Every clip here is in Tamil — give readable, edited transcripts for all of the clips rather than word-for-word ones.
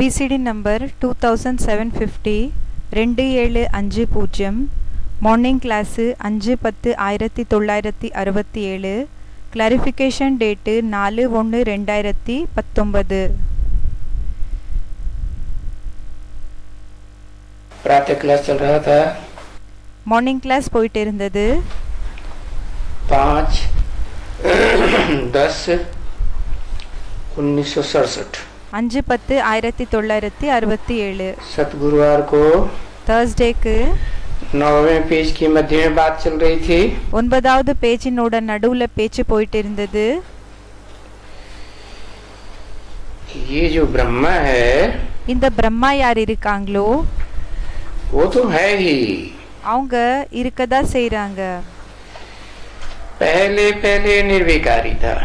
ABCD number 2750 2750 morning class 5/10/1967 clarification date 4/1/2019 प्रातः क्लास चल रहा था। மார்னிங் கிளாஸ் போயிட்டு இருந்தது 5/10/1967 5/10/1967 सतगुरुवार को थर्सडेக்கு 9वें पेज की मध्य में बात चल रही थी। 9வது பேஜினோட நடுவுல பேச்சு போயிட்டு இருந்தது। ये जो ब्रह्मा है இந்த பிரம்மா யார் இருக்காங்களோ वो तो है ही, அவங்க இருக்கதா செய்றாங்க। पहले निर्विकारी था,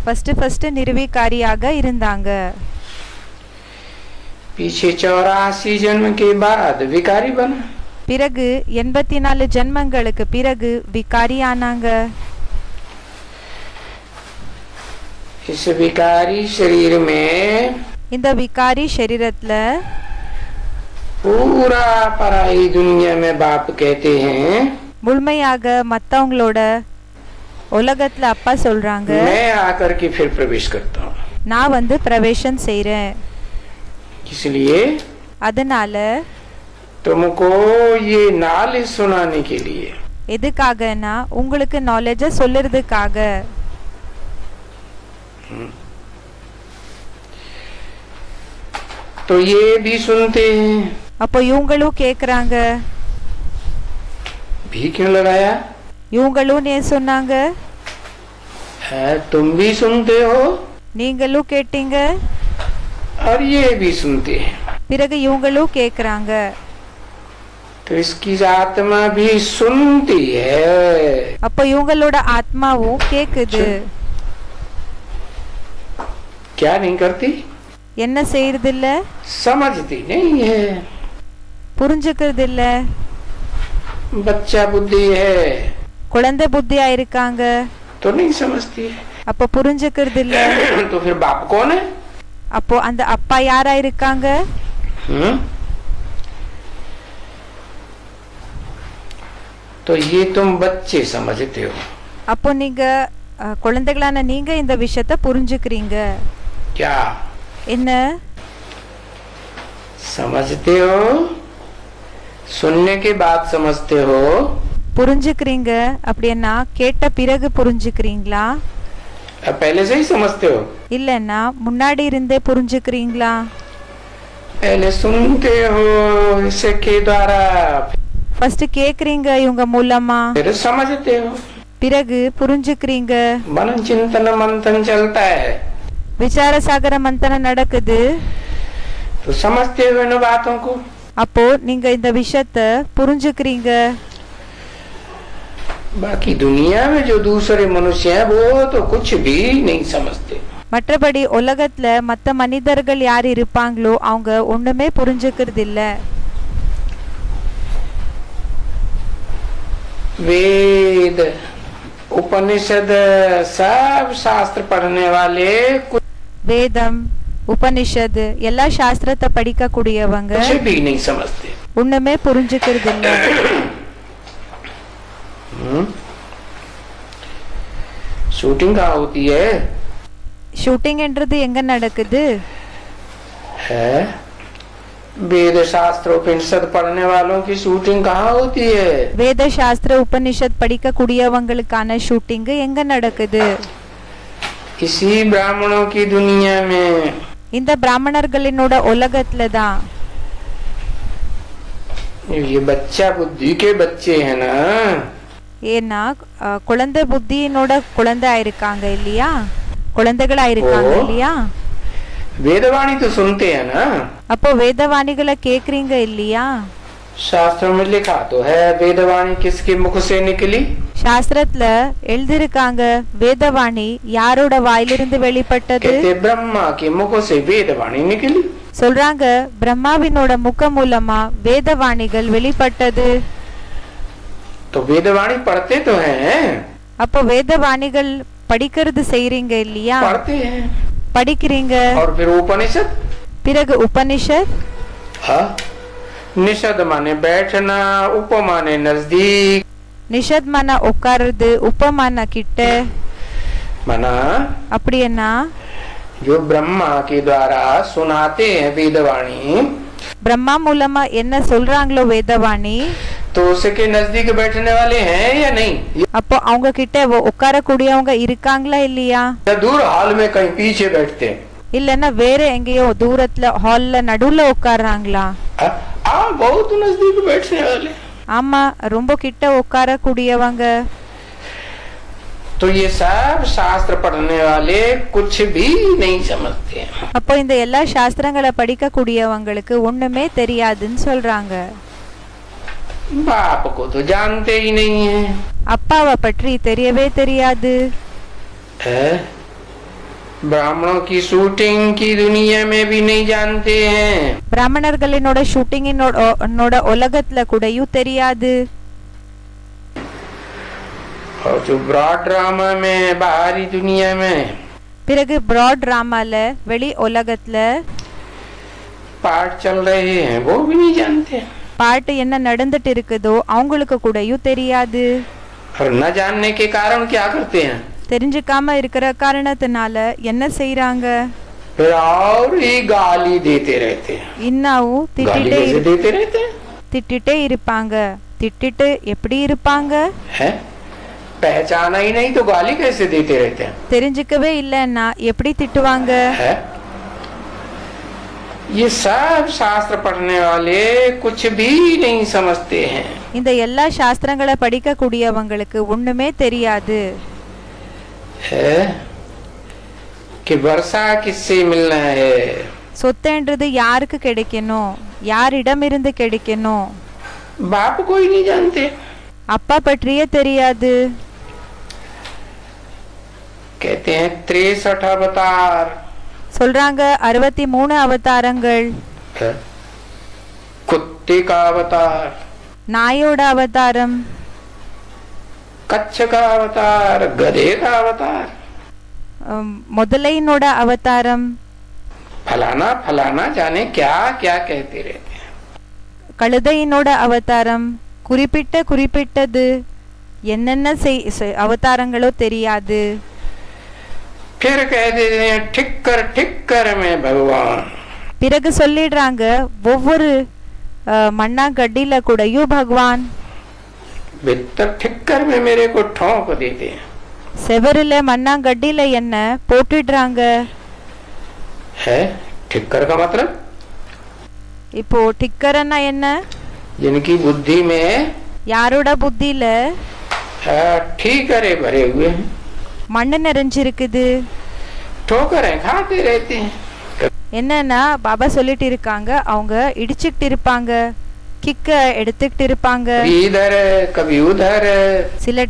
ஃபர்ஸ்ட் நிர்விகாரியாக இருந்தாங்க। पीछे 84 जन्म के बाद विकारी बना, பிறகு 84 ஜென்மங்களுக்கு பிறகு விகாரி ஆனாங்க। इस विकारी शरीर में இந்த விகாரி शरीरத்துல पूरा पराई दुनिया में बाप कहते हैं, முழுமையாக மத்தவங்களோட உலகத்துல அப்பா சொல்றாங்க, मैं आकर के फिर प्रवेश करता हूँ। நான் வந்து பிரவேசம் செய்றேன்। इसलिए அதனால तुमको ये नॉलेज सुनाने के लिए, எதுக்காகனா உங்களுக்கு நாலேஜ சொல்றதுக்காக। तो ये भी सुनते हैं। அப்போ இவங்களும் கேக்குறாங்க। भी क्यों लगाया இவங்களும் ஏன் சொன்னாங்க? है, तुम भी सुनते हो நீங்களும் கேட்டீங்க, और ये भी सुनते हैं, பிறகு இவங்களும் கேக்குறாங்க। तो इसकी आत्मा भी सुनती है। அப்போ இவங்களோட ஆத்மாவும் கேக்குது। क्या नहीं करती? என்ன செய்யறது இல்ல? समझती नहीं है। புரிஞ்சுக்கிறது இல்ல। बच्चा बुद्धि है குழந்தை புத்தியா இருக்காங்க, तो नहीं समझती है। அப்போ புரிஞ்சுக்கிறது இல்ல। तो फिर बाप कौन है? அப்போ அந்த அப்பா யாரா இருக்காங்க? तो ये तुम बच्चे समझते हो। அப்போ நீங்க குழந்தைகளான நீங்க இந்த விஷயத்தை புரிஞ்சுக்கிறீங்க। क्या என்ன समझते हो? सुनने के बाद समझते हो? புரிஞ்சுக்கிறீங்க அப்படின்னா கேட்ட பிறகு புரிஞ்சுக்கிறீங்களா? पहले से ही समझते हो? இல்லன்னா முன்னாடி இருந்தே புரிஞ்சுக்கிறீங்களா? पहले सुनते हो इसके द्वारा, ஃபர்ஸ்ட் கேக்குறீங்க இவங்க மூலமா, फिर समझते हो। பிறகு புரிஞ்சுக்கிறீங்க। मनन चिंतन मंथन चलता है, விசார சாகர மந்தனம் நடக்குது। तो समझते हो इन बातों को। அப்போ நீங்க இந்த விஷயத்தை புரிஞ்சுக்கிறீங்க। बाकी दुनिया में जो दूसरे मनुष्य हैं वो तो कुछ भी नहीं समझते। மற்றபடி உலகத்துல மத்த மனிதர்கள் யார் இருப்பாங்களோ அவங்க ஒண்ணுமே புரிஞ்சுக்கிறது இல்ல। वेद उपनिषद सब शास्त्र पढ़ने वाले வேதம் உபனிஷத் எல்லா சாஸ்திரத்தை படிக்க கூடியவங்க कुछ भी नहीं समझते। ஒண்ணுமே புரிஞ்சுக்கிறது இல்ல। शूटिंग कहाँ होती है? ஷூட்டிங் என்றது எங்க நடக்குது? है वेद शास्त्र उपनिषद पढ़ने वालों की शूटिंग कहाँ होती है? வேத சாஸ்திர உபனிஷத் படிக்க கூடியவங்களுக்கான ஷூட்டிங் எங்க நடக்குது? इसी ब्राह्मणों की दुनिया में। இந்த பிராமணர்களினோட உலகத்துல தான்। ये बच्चा बुद्धि के बच्चे हैं ना, ஏன்னா குழந்தை புத்தியினோட குழந்தை இருக்காங்க இல்லையா, குழந்தைகளா இருக்காங்க இல்லையா। वेदवाणी तो सुनते हैं ना। அப்போ வேதவாணிகளை கேக்குறீங்க இல்லையா? शास्त्र में लिखा तो है वेदवाणी किसके मुख से निकली। சாஸ்திரத்துல எழுதிருக்காங்க வேதவாணி யாரோட வாயிலிருந்து வெளிப்பட்டது? कहते ब्रह्मा के मुख से वेदवाणी निकली। சொல்றாங்க பிரம்மாவினோட முக மூலமா வேதவாணிகள் வெளிப்பட்டது। तो वेदवाणी पढ़ते तो हैं। அப்போ வேதவாணிகள் படிக்கிறது செய்றீங்க இல்லையா? पढ़ते हैं। படிக்கிறீங்க। और फिर उपनिषद பிறகு உபனிஷத். हाँ, निषद माने बैठना, उप माने नजदीक. நிஷத் மன உட்காருது, உபமான கிட்ட. मना அப்படின்னா जो ब्रह्मा के द्वारा सुनाते हैं वेदवाणी, பிரம்மா மூலமா என்ன சொல்றாங்களோ வேதவாணி, तो उसके नजदीक बैठने वाले हैं या नहीं? அப்போ அவங்க கிட்ட உட்காரக்கூடியவங்க இருக்காங்களா இல்லையா? या दूर हॉल में कहीं पीछे बैठते हैं? இல்லன்னா வேற எங்கேயோ தூரத்துல ஹால்ல நடுவுல உட்கார்றாங்களா? बहुत नजदीक बैठने वाले. ஆமா, ரொம்ப கிட்ட உட்காரக்கூடியவங்க. तो ये सब शास्त्र पढ़ने वाले कुछ भी नहीं समझते हैं. அப்போ இந்த எல்லா சாஸ்திரங்களை படிக்க கூடியவங்களுக்கு ஒண்ணுமே தெரியாதுன்னு சொல்றாங்க. बाप को तो जानते ही नहीं है. அப்பாவை பற்றி தெரியவே தெரியாது. ब्राह्मणों की शूटिंग की दुनिया में भी नहीं जानते हैं. பிராமணர்களினோட ஷூட்டிங்கினோட உலகத்துல கூடயும் தெரியாது. और जो ब्रॉड ड्रामा में बाहरी दुनिया में பிறகு பிராட் டிராமால வெளி உலகத்துல पाठ चल रहे हैं वो भी नहीं जानते. பாட்டு என்ன நடந்துட்டு இருக்குதோ அவங்களுக்கு கூடயும் தெரியாது. और न जानने के कारण क्या करते हैं? தெரிஞ்சுக்காம இருக்கிற காரணத்தினால என்ன செய்யறாங்க? फिर और ही गाली देते रहते हैं. இன்னும் गाली कैसे देते रहते हैं? திட்டிட்டே இருப்பாங்க. திட்டிட்டு எப்படி இருப்பாங்க? पहचाना ही नहीं तो गाली कैसे देते रहते हैं? தெரிஞ்சுக்கவே இல்லன்னா எப்படி திட்டுவாங்க? ये सब शास्त्र पढ़ने वाले कुछ भी नहीं समझते हैं. இந்த எல்லா சாஸ்திரங்களை படிக்க கூடியவங்களுக்கு ஒண்ணுமே தெரியாது. कि वर्षा किससे मिलना है? சொத்துன்றது யாருக்கு கிடைக்கணும்? யாரிடம் இருந்து கிடைக்கணும்? बाप को ही नहीं जानते. அப்பா பற்றியே தெரியாது. कहते हैं 63 अवतार. சொல்றாங்க 63 அவதாரங்கள். कुत्ते का अवतार, நாயோட அவதாரம், कच्छ का अवतार, गधे का अवतार, முதலையினோட அவதாரம், फलाना फलाना जाने क्या क्या कहते रहते हैं. கழுதையினோட அவதாரம், குறிப்பிட்டது என்னென்ன அவதாரங்களோ தெரியாது. फिर कह देते हैं ठिक्कर में भगवान. பிறகு சொல்லிடுறாங்க ஒவ்வொரு மண்ணாங்கட்டில கூடயும் பகவான். भीतर ठिक्कर में मेरे को ठोक देते हैं. செவரில மண்ணாங்கட்டில என்ன போட்டுடுறாங்க. है ठिक्कर का मतलब? இப்போ டிக்கர்னா என்ன? जिनकी बुद्धि में யாரோட புத்தியில ठीकरे भरे हुए हैं, மண்ணு நிறைஞ்சிருக்குது. ठोकरें खाते रहते हैं. என்னன்னா பாபா சொல்லிட்டு இருக்காங்க அவங்க இடிச்சுக்கிட்டு இருப்பாங்க, கிக்க எடுத்துக்கிட்டு இருப்பாங்க. इधर कभी उधर. சில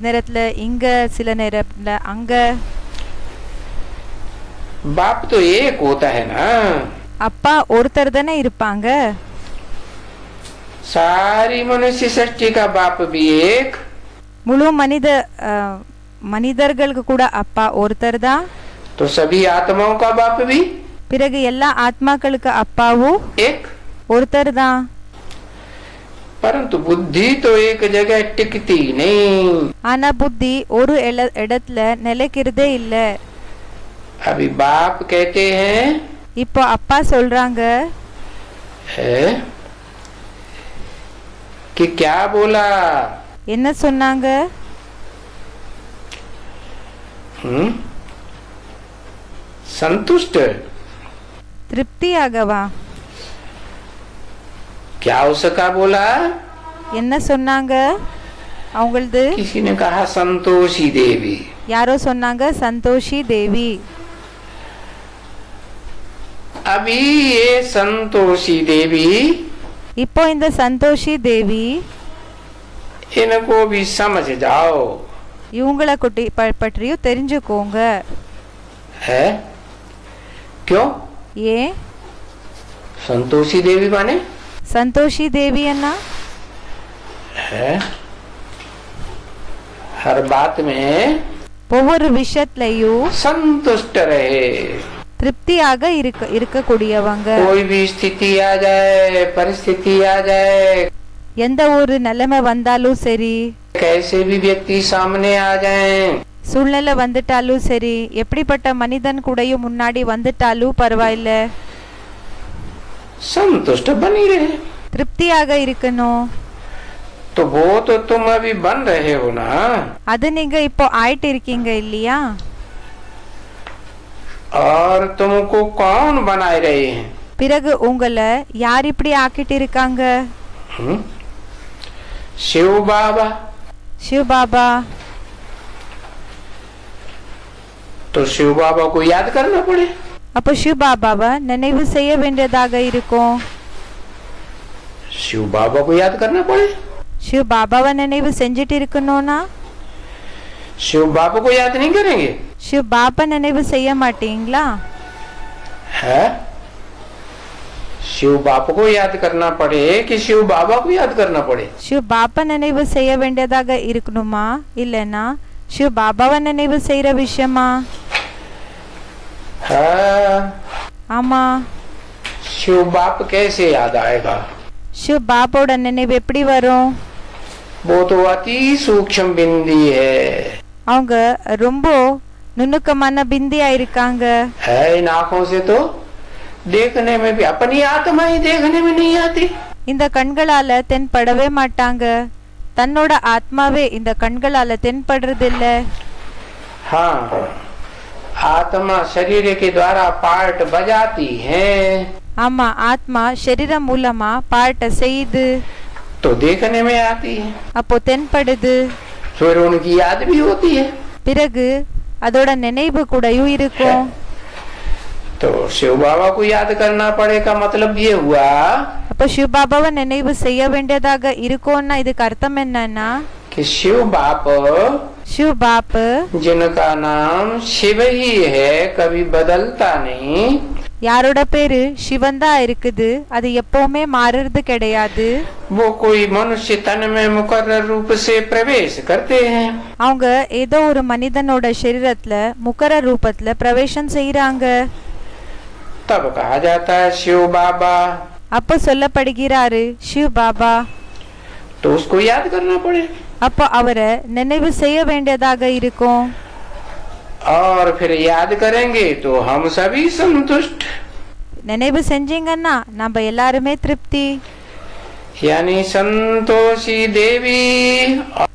நேரத்துல இங்க, சில நேரத்துல அங்க. बाप तो एक होता है ना. அப்பா ஒருத்தர் தானே இருப்பாங்க. सारी मनुष्य सृष्टि का बाप भी एक. முழு மனிதர்களுக்கு கூட அப்பா ஒருத்தர் தான். तो सभी आत्माओं का बाप भी. பிறகு எல்லா ஆத்மாக்களுக்கு அப்பாவும் एक ஒருத்தர் தான். परंतु बुद्धि तो एक जगह टिकती नहीं. ஆனா புத்தி ஒரு இடத்துல நிலைக்கிறதே இல்ல. अभी बाप कहते हैं, இப்போ அப்பா சொல்றாங்க है कि क्या बोला? என்ன சொன்னாங்க? संतुष्ट, திருப்தியாகவா? क्या उसका बोला? என்ன சொன்னாங்க அவங்களது? किसी ने कहा संतोषी देवी. யாரோ சொன்னாங்க சந்தோஷி தேவி. अभी ये संतोषी देवी, இப்போ இந்த சந்தோஷி தேவி इनको भी समझ जाओ. இவங்கள பற்றியும் தெரிஞ்சுக்கோங்க. है क्यों? ஏன்? संतोषी देवी माने சந்தோஷி தேவி என்ன? है हर बात में ஒவ்வொரு விஷயத்திலையும் संतुष्ट रहे. திருப்தியாக இருக்கக்கூடியவங்க. कोई भी स्थिति आ जाए, परिस्थिति आ जाए, எந்த ஒரு நிலைமை வந்தாலும் சரி, कैसे भी व्यक्ति सामने आ जाए, சூழ்நிலை வந்துட்டாலும் சரி, எப்படிப்பட்ட மனிதன் கூடயும் முன்னாடி வந்துட்டாலும் பரவாயில்ல, संतुष्ट बनी रहे. திருப்தியாக இருக்கணும். तो वो तो तुम अभी बन रहे हो ना. அது நீங்க இப்போ ஆயிட்டு இருக்கீங்க இல்லையா? और तुमको कौन बनाए रहे हैं? பிறகு உங்களை யார் இப்படி ஆக்கிட்டு இருக்காங்க? शिव बाबा. शिव बाबा. तो शिव बाबा को याद करना पड़े. அப்போ शिव बाबाவை நினைவு செய்ய வேண்டியதாக இருக்கும். शिव बाबा को याद करना पड़े. शिव बाबाவை நினைவு செஞ்சிட்டு இருக்கணும்னா शिव बाबा को याद नहीं करेंगे? शिव बाबा நினைவு செய்ய மாட்டீங்களா? है शिव बाबा को याद करना पड़े कि शिव बाबा को याद करना पड़े? शिव बाबा நினைவு செய்ய வேண்டியதாக இருக்கணுமா இல்லனா शिव बाबाவை நினைவு செய்யற விஷயமா? ஆமா. शिव बाप कैसे याद आएगा? शिव बापोட நினைவு எப்படி வரும்? वो तो अति सूक्ष्म बिंदी है. அவங்க ரொம்ப நுணுக்கமான பிந்தியா இருக்காங்க. है इन आँखों से तो देखने में भी अपनी आत्मा ही देखने में नहीं आती. இந்த கண்களால தென்படவே மாட்டாங்க. தன்னோட ஆத்மாவே இந்த கண்களால தென்படுறது இல்ல. हाँ, आत्मा शरीर के द्वारा पार्ट बजाती है. ஆமா, ஆத்மா சரீரம் மூலமா பாட்ட செய்து तो देखने में आती है. அப்போ தென்படுது. फिर उनकी याद भी होती है. பிறகு அதோட நினைவு கூடயும் இருக்கும். तो शिव बाबा को याद करना पड़ेगा मतलब ये हुआ. அப்ப शिव बाबाவை நினைவு செய்ய வேண்டியதாக இருக்கும்னா இதுக்கு அர்த்தம் என்னன்னா कि शिव बाप, शिव बाप जिनका नाम शिव ही है, कभी बदलता नहीं. யாரோட பேரு சிவந்தா இருக்குது, அது எப்பவுமே மாறுறது கிடையாது. वो कोई मनुष्य तन में मुकर्रर रूप से प्रवेश करते हैं. அவங்க ஏதோ ஒரு மனிதனோட शरीरத்துல முக்கர ரூபத்துல பிரவேசம் செய்யறாங்க. तब कहा जाता है शिव बाबा. அப்ப சொல்லப்படுகிறாரு शिव बाबा. तो उसको याद करना पड़े. அப்ப அவரை நினைவு செய்ய வேண்டியதாக இருக்கும். और फिर याद करेंगे तो हम सभी संतुष्ट. நினைவு செஞ்சீங்கன்னா நம்ம எல்லாருமே திருப்தி. यानी संतोषी देवी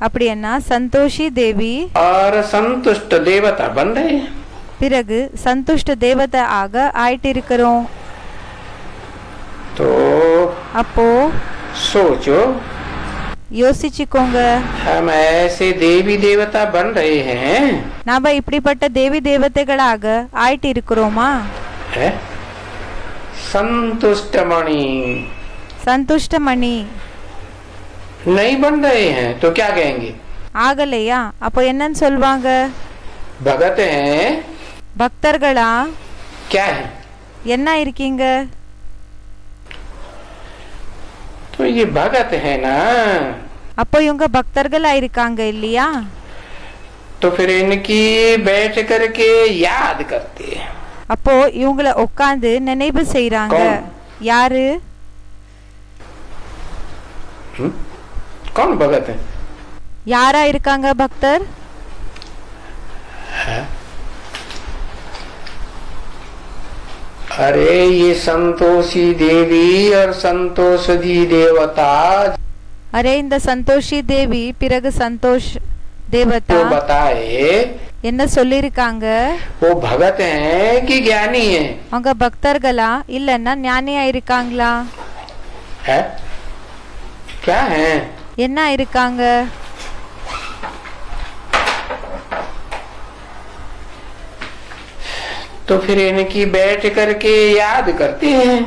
அப்படின்னா சந்தோஷி தேவி और संतुष्ट देवता बन रहे. பிறகு சந்துஷ்ட தேவதை ஆக ஆயிட்டு இருக்கிறோம். तो அப்போ सोचो, யோசிச்சுக்கோங்க, हम ऐसे देवी देवता बन रहे हैं. நாம இப்படிப்பட்ட தேவி தேவதைகளாக ஆயிட்டு இருக்கிறோமா? संतुष्ट मणि சந்துஷ்டமணி नहीं बन रहे हैं तो क्या कहेंगे? ஆகலையா? அப்போ என்னன்னு சொல்வாங்க? भगत हैं. பக்தர்களா? क्या है? என்ன இருக்கீங்க? तो ये भगत है ना. அப்போ இவங்க பக்தர்களா இருக்காங்க இல்லையா? तो फिर इनकी बैठ करके याद करते हैं. அப்போ இவங்கள உட்கார்ந்து நினைவு செய்றாங்க. யாரு? कौन भगत है? யாரா இருக்காங்க பக்தர்? अरे ये संतोषी देवी और संतोषी देवता. अरे இந்த சந்தோஷி தேவி பிறகு சந்தோஷ் தேவதா जो बताए என்ன சொல்லிருக்காங்க? वो भगत हैं कि ज्ञानी हैं? அவங்க பக்தர்களா இல்லன்னா ஞானியா இருக்காங்களா? है क्या है? என்ன இருக்காங்க? तो फिर इनकी बैठ करके याद करते हैं.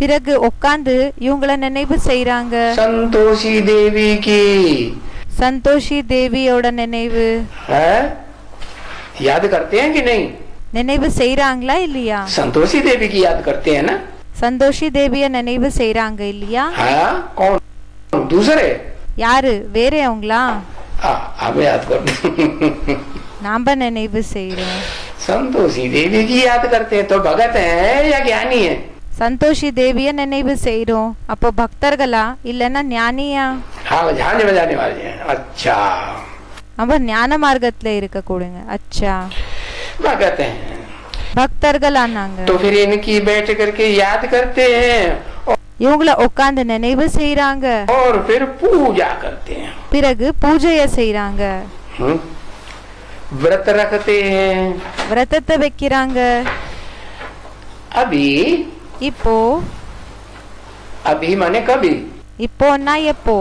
பிறகு உட்கார்ந்து இவங்கள நினைவு செய்றாங்க. संतोषी देवी की. சந்தோஷி தேவியோட நினைவு है? याद करते हैं कि नहीं? நினைவு செய்றாங்களா இல்லையா? संतोषी देवी की याद करते हैं ना. சந்தோஷி தேவிய நினைவு செய்றாங்க இல்லையா? हाँ, कौन दूसरे? யாரு வேறவங்களா? अब याद कर. நாம நினைவு செய்றோம். संतोषी देवी की याद करते हैं तो भगत है या ज्ञानी है? சந்தோஷி தேவிய நினைவு செய்றோம், அப்போ பக்தர்களா இல்லைன்னா ஞானியா? हाँ झांझ बजाने वाले हैं। अच्छा அப்ப ஞான மார்க்கத்துல இருக்க கூடுங்க। अच्छा भगत हैं பக்தர்களா நாங்க। तो फिर इनकी बैठ करके याद करते हैं இவங்கள உட்கார்ந்து நினைவு செய்றாங்க, और फिर पूजा करते हैं, பிறகு பூஜைய செய்றாங்க, व्रत रखते हैं। விரதத்தை வைக்கிறாங்க। अभी இப்போ अभी माने कभी? இப்போன்னா எப்போ?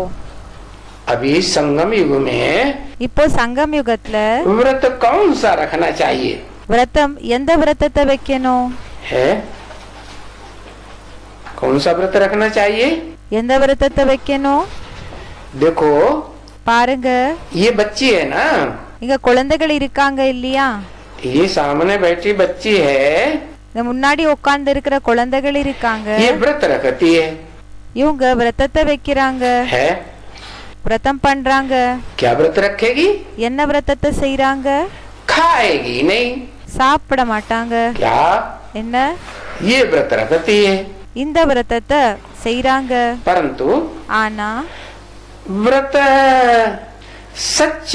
अभी संगम युग में இப்போ சங்கம் யுகத்துல व्रत कौन सा रखना चाहिए விரதம் எந்த விரதத்தை வைக்கணும்? है? कौन सा व्रत रखना चाहिए? எந்த விரதத்தை வைக்கணும்? देखो பாருங்க, ये बच्ची है ना, இங்க குழந்தைகள் இருக்காங்க இல்லையா? ये सामने बैठी बच्ची है, இந்த முன்னாடி உட்கார்ந்து இருக்கிற குழந்தைகள் இருக்காங்க, ये व्रत रखती है। இவங்க விரதத்தை வைக்கிறாங்க, है விரதம் பண்றாங்க। क्या व्रत रखेगी? என்ன விரதத்தை செய்றாங்க? खाएगी नहीं। சாப்பிட மாட்டாங்க। क्या? என்ன? ये व्रत रखती है, இந்த விரதத்தை செய்றாங்க। परंतु ஆனா व्रत सच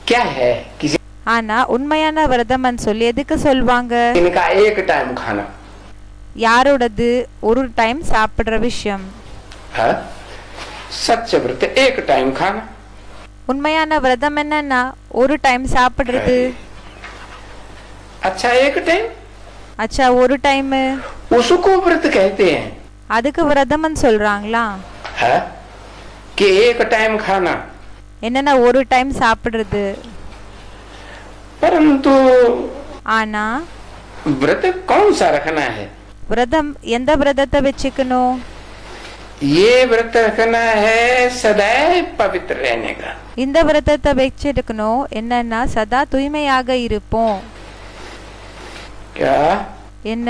क्या है? किसी ஆனா உண்மையான விரதம்னு சொல்லி எதுக்கு சொல்வாங்க? इनका एक टाइम खाना யாரோடது ஒரு டைம் சாப்பிடுற விஷயம்। है, सच व्रत एक टाइम खाना। உண்மையான விரதம் என்னன்னா ஒரு டைம் சாப்பிடுறது। अच्छा एक टाइम, அச்சா ஒரு டைம், उसको व्रत कहते हैं। அதுக்கு விரதம்னு சொல்றாங்களா? है कि एक टाइम खाना, என்னன்னா ஒரு டைம் சாப்பிடுறது। परंतु ஆனா व्रत कौन सा रखना है? விரதம் எந்த விரதத்தை வச்சுக்கணும்? ये व्रत रखना है सदैव पवित्र रहने का। இந்த விரதத்தை வச்சிருக்கணும் என்னன்னா சதா தூய்மையாக இருப்போம்। क्या? என்ன?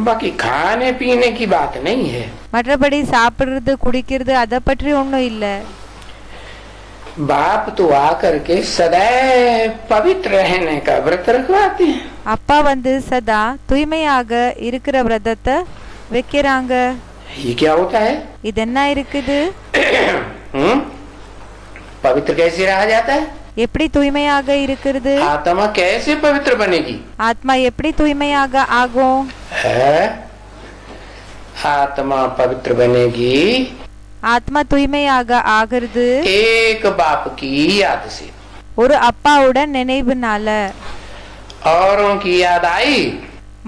बाकी खाने पीने की बात नहीं है। மற்றபடி சாப்பிடுறது குடிக்கிறது அதை பற்றி ஒண்ணும் இல்ல। बाप तो आकर के सदैव पवित्र रहने का व्रत रखवाते हैं। அப்பா வந்து சதா தூய்மையாக இருக்கிற விரதத்தை வைக்கிறாங்க। ये क्या होता है? இது என்ன இருக்குது? पवित्र कैसे रहा जाता है? எப்படி தூய்மையாக இருக்கிறது? आत्मा कैसे पवित्र बनेगी? ஆத்மா எப்படி தூய்மையாக ஆகும்? है आत्मा पवित्र बनेगी ஆத்மா தூய்மையாக ஆகிறது एक बाप की याद से। ஒரு அப்பாவோட நினைவுனால। औरों की याद आई